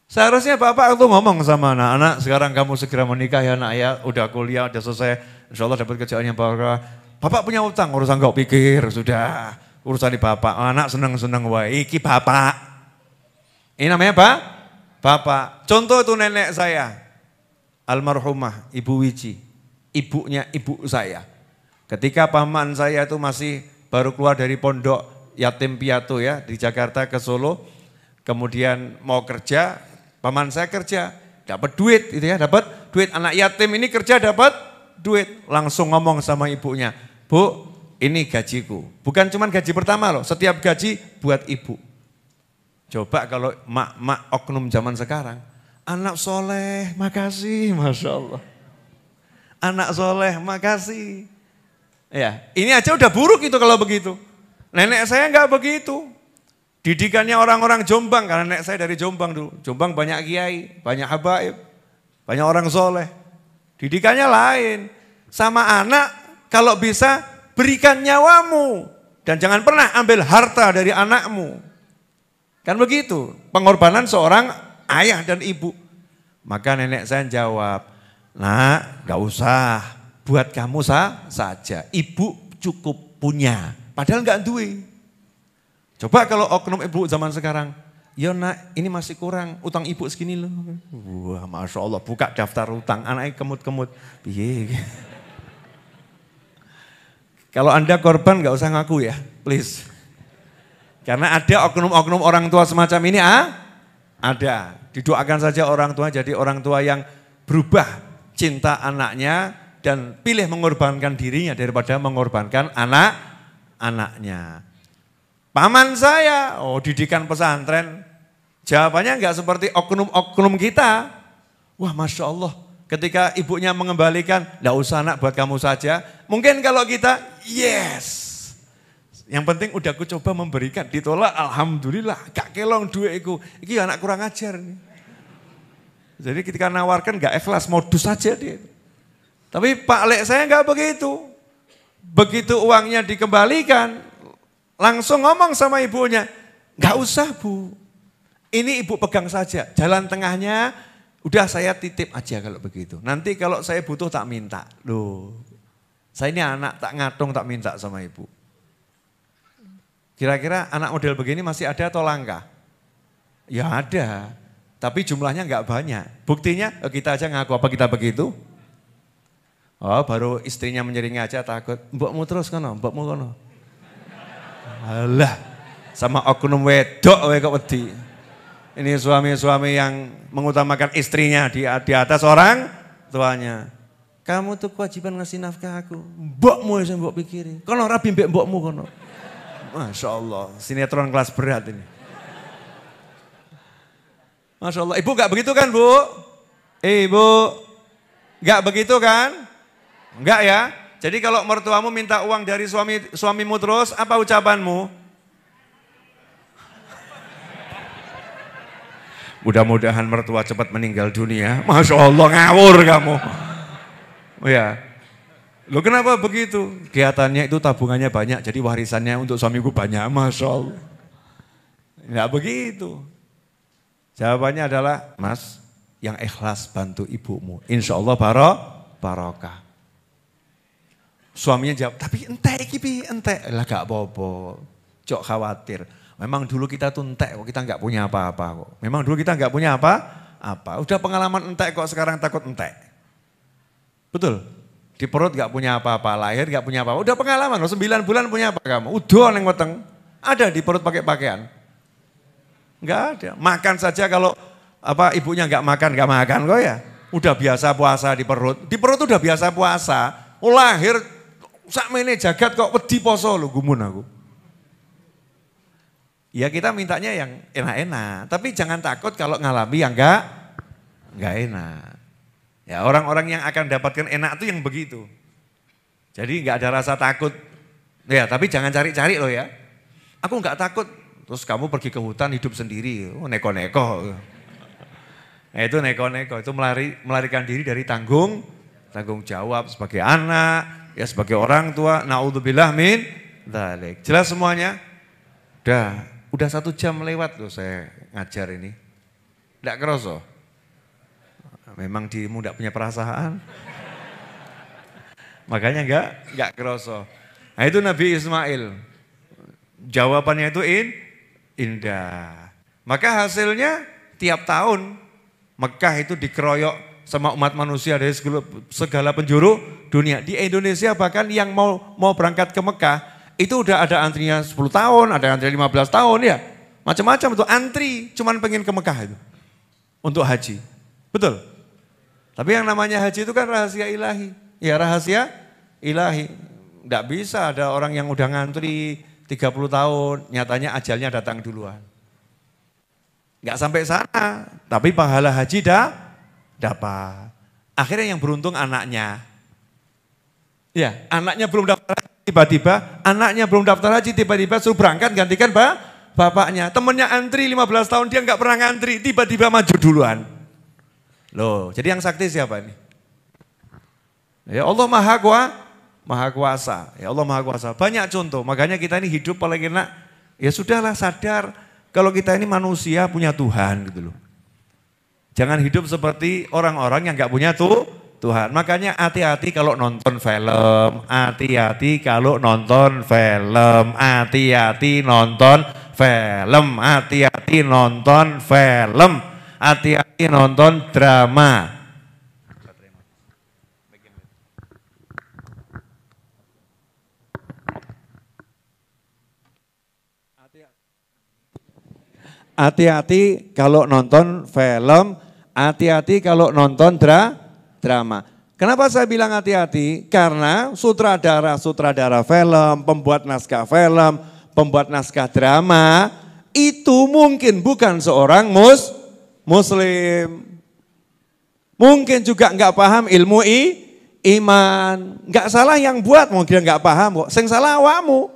Seharusnya bapak itu ngomong sama anak-anak, sekarang kamu segera menikah ya nak ya, udah kuliah, udah selesai, insya Allah dapat kerjaan yang bagus. Bapak punya utang, urusan gak pikir, sudah urusan di bapak. Anak seneng-seneng wae, iki bapak. Ini namanya bapak. Contoh itu nenek saya, almarhumah Ibu Wiji, ibunya ibu saya. Ketika paman saya itu masih baru keluar dari pondok yatim piatu ya di Jakarta ke Solo, kemudian mau kerja, paman saya kerja, dapat duit gitu ya, dapat duit. Anak yatim ini kerja dapat duit, langsung ngomong sama ibunya, Bu, ini gajiku. Bukan cuma gaji pertama loh, setiap gaji buat ibu. Coba kalau mak-mak oknum zaman sekarang, anak soleh, makasih, Masya Allah. Anak soleh, makasih. Ya, ini aja udah buruk itu kalau begitu. Nenek saya enggak begitu. Didikannya orang-orang Jombang, karena nenek saya dari Jombang dulu. Jombang banyak kiai, banyak habaib, banyak orang soleh. Didikannya lain. Sama anak, kalau bisa berikan nyawamu. Dan jangan pernah ambil harta dari anakmu. Kan begitu, pengorbanan seorang ayah dan ibu. Maka nenek saya jawab, Nak, gak usah, buat kamu saja. Ibu cukup punya, padahal gak duit. Coba kalau oknum ibu zaman sekarang, ya nak ini masih kurang, utang ibu segini loh. Wah Masya Allah, buka daftar utang, anaknya kemut-kemut. Piye. Kalau Anda korban gak usah ngaku ya, please. Karena ada oknum-oknum orang tua semacam ini, ada. Didoakan saja orang tua jadi orang tua yang berubah cinta anaknya dan pilih mengorbankan dirinya daripada mengorbankan anak-anaknya. Paman saya, didikan pesantren. Jawabannya enggak seperti oknum-oknum kita. Wah Masya Allah, ketika ibunya mengembalikan, enggak usah nak buat kamu saja. Mungkin kalau kita, yes. Yang penting udah aku coba memberikan, ditolak alhamdulillah, gak kelong duitku. Ini anak kurang ajar nih. Jadi ketika nawarkan enggak ikhlas, modus saja dia. Tapi Pak Lek saya enggak begitu. Begitu uangnya dikembalikan, langsung ngomong sama ibunya, enggak usah Bu. Ini ibu pegang saja, jalan tengahnya udah saya titip aja kalau begitu. Nanti kalau saya butuh tak minta. Loh, saya ini anak tak ngatung tak minta sama ibu. Kira-kira anak model begini masih ada atau langka? Ya ada, tapi jumlahnya enggak banyak. Buktinya kita aja ngaku apa kita begitu. Baru istrinya menyeringi aja takut. Mbokmu terus kono, mbokmu kono. Alah, sama oknum wedok kok wedi. Ini suami-suami yang mengutamakan istrinya di atas orang tuanya. Kamu tuh kewajiban ngasih nafkah aku. Mbokmu yang mbok pikirin. Kono rabi mbek mbokmu kono. Masya Allah, sinetron kelas berat ini. Masya Allah, ibu gak begitu kan Bu? Ibu, gak begitu kan? Enggak ya? Jadi kalau mertuamu minta uang dari suamimu terus, apa ucapanmu? Mudah-mudahan mertua cepat meninggal dunia. Masya Allah ngawur kamu. Ya. Loh kenapa begitu? Kelihatannya itu tabungannya banyak, jadi warisannya untuk suamiku banyak. Masya Allah. Enggak begitu. Jawabannya adalah, Mas, yang ikhlas bantu ibumu. Insya Allah barokah. Suaminya jawab, tapi entek iki entek. Lah gak apa-apa. Cok khawatir. Memang dulu kita tuh entek kok, kita enggak punya apa-apa kok. Memang dulu kita enggak punya apa-apa. Udah pengalaman entek kok, sekarang takut entek. Betul? Di perut enggak punya apa-apa, lahir enggak punya apa-apa. Udah pengalaman loh, 9 bulan punya apa kamu? Udah neng weteng. Ada di perut pakai pakaian? Enggak ada. Makan saja kalau ibunya enggak makan kok ya. Udah biasa puasa di perut. Di perut udah biasa puasa. Lahir sakmene jagat kok wedi poso lho, gumun aku. Ya kita mintanya yang enak-enak, tapi jangan takut kalau ngalami yang enggak enak. Ya orang-orang yang akan dapatkan enak itu yang begitu. Jadi enggak ada rasa takut. Ya tapi jangan cari-cari loh ya. Aku enggak takut, terus kamu pergi ke hutan hidup sendiri, neko-neko. Nah itu neko-neko, itu melarikan diri dari tanggung jawab sebagai anak, ya sebagai orang tua. Naudzubillah min dzalik. Jelas semuanya? Udah 1 jam lewat loh saya ngajar ini. Enggak kerasa? Memang dirimu enggak punya perasaan. Makanya enggak kerasa. Nah itu Nabi Ismail. Jawabannya itu indah. Maka hasilnya tiap tahun Mekah itu dikeroyok sama umat manusia dari segala penjuru dunia. Di Indonesia bahkan yang mau berangkat ke Mekah itu udah ada antrinya 10 tahun, ada antri 15 tahun ya. Macam-macam itu antri, cuman pengen ke Mekah itu. Untuk haji. Betul? Tapi yang namanya haji itu kan rahasia ilahi. Ya rahasia ilahi. Tidak bisa ada orang yang udah ngantri 30 tahun, nyatanya ajalnya datang duluan. Enggak sampai sana, tapi pahala haji dapat. Akhirnya yang beruntung anaknya. Ya, anaknya belum daftar haji, tiba-tiba anaknya belum daftar haji, tiba-tiba suruh berangkat gantikan bapaknya. Temennya antri 15 tahun, dia enggak pernah ngantri, tiba-tiba maju duluan. Loh, jadi yang sakti siapa ini? Ya Allah Maha Kuasa. Ya Allah Maha Kuasa. Banyak contoh, makanya kita ini hidup paling enak. Ya sudahlah sadar kalau kita ini manusia punya Tuhan gitu loh. Jangan hidup seperti orang-orang yang enggak punya Tuhan. Makanya hati-hati kalau nonton film, hati-hati kalau nonton film, hati-hati nonton film, hati-hati nonton film, hati-hati nonton drama. Hati-hati kalau nonton film, hati-hati kalau nonton drama. Kenapa saya bilang hati-hati? Karena sutradara film, pembuat naskah film, pembuat naskah drama, itu mungkin bukan seorang muslim. Mungkin juga enggak paham ilmu iman. Enggak salah yang buat, mungkin enggak paham kok. Sing salah awamu.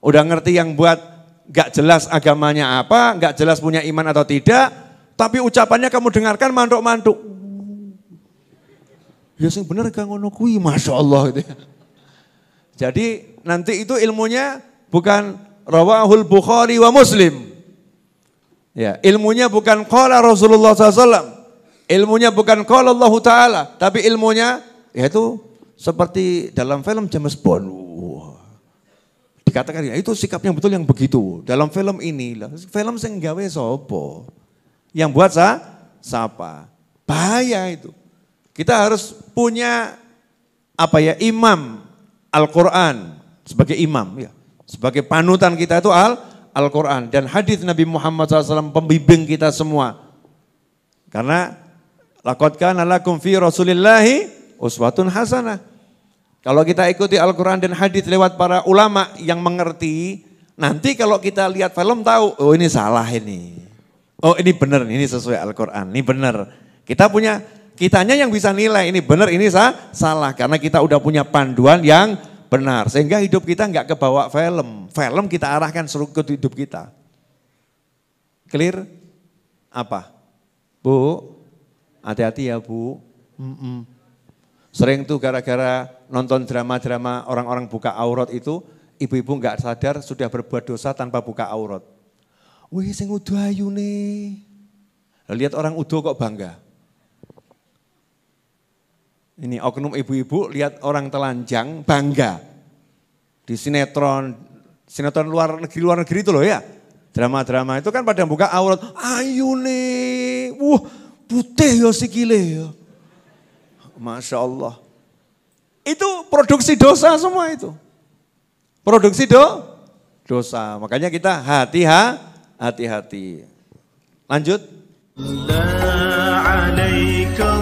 Udah ngerti yang buat gak jelas agamanya apa, gak jelas punya iman atau tidak, tapi ucapannya kamu dengarkan mantuk-mantuk. Ya sing bener gak ngono kuwi, Masya Allah gitu ya. Jadi nanti itu ilmunya bukan rawahul Bukhari wa Muslim. Ya, ilmunya bukan qala Rasulullah SAW. Ilmunya bukan qala Allah Ta'ala, tapi ilmunya yaitu seperti dalam film James Bond. Dikatakan ya itu sikapnya betul yang begitu. Dalam film ini, film sing gawe sopo. Yang buat siapa? Bahaya itu. Kita harus punya imam Al-Quran sebagai imam ya. Sebagai panutan kita itu Al-Quran dan hadis Nabi Muhammad SAW pembimbing kita semua. Karena laqad kana lakum fi Rasulillahi uswatun hasanah. Kalau kita ikuti Al-Quran dan hadis lewat para ulama yang mengerti, nanti kalau kita lihat film tahu, oh ini salah ini. Oh ini benar, ini sesuai Al-Quran, ini benar. Kitanya yang bisa nilai, ini benar, ini salah. Karena kita udah punya panduan yang benar. Sehingga hidup kita nggak kebawa film. Film kita arahkan seluruh ke hidup kita. Clear? Apa? Bu, hati-hati ya Bu. Sering tuh gara-gara nonton drama-drama orang-orang buka aurat itu, ibu-ibu nggak sadar sudah berbuat dosa tanpa buka aurat. Wih, sing udo ayu nih. Lihat orang udo kok bangga. Ini oknum ibu-ibu lihat orang telanjang bangga. Di sinetron luar negeri itu loh ya. Drama-drama itu kan pada buka aurat. Ayu nih, putih ya sikile ya. Masya Allah. Itu produksi dosa semua itu. Produksi dosa. Makanya kita hati-hati. Lanjut. La alaika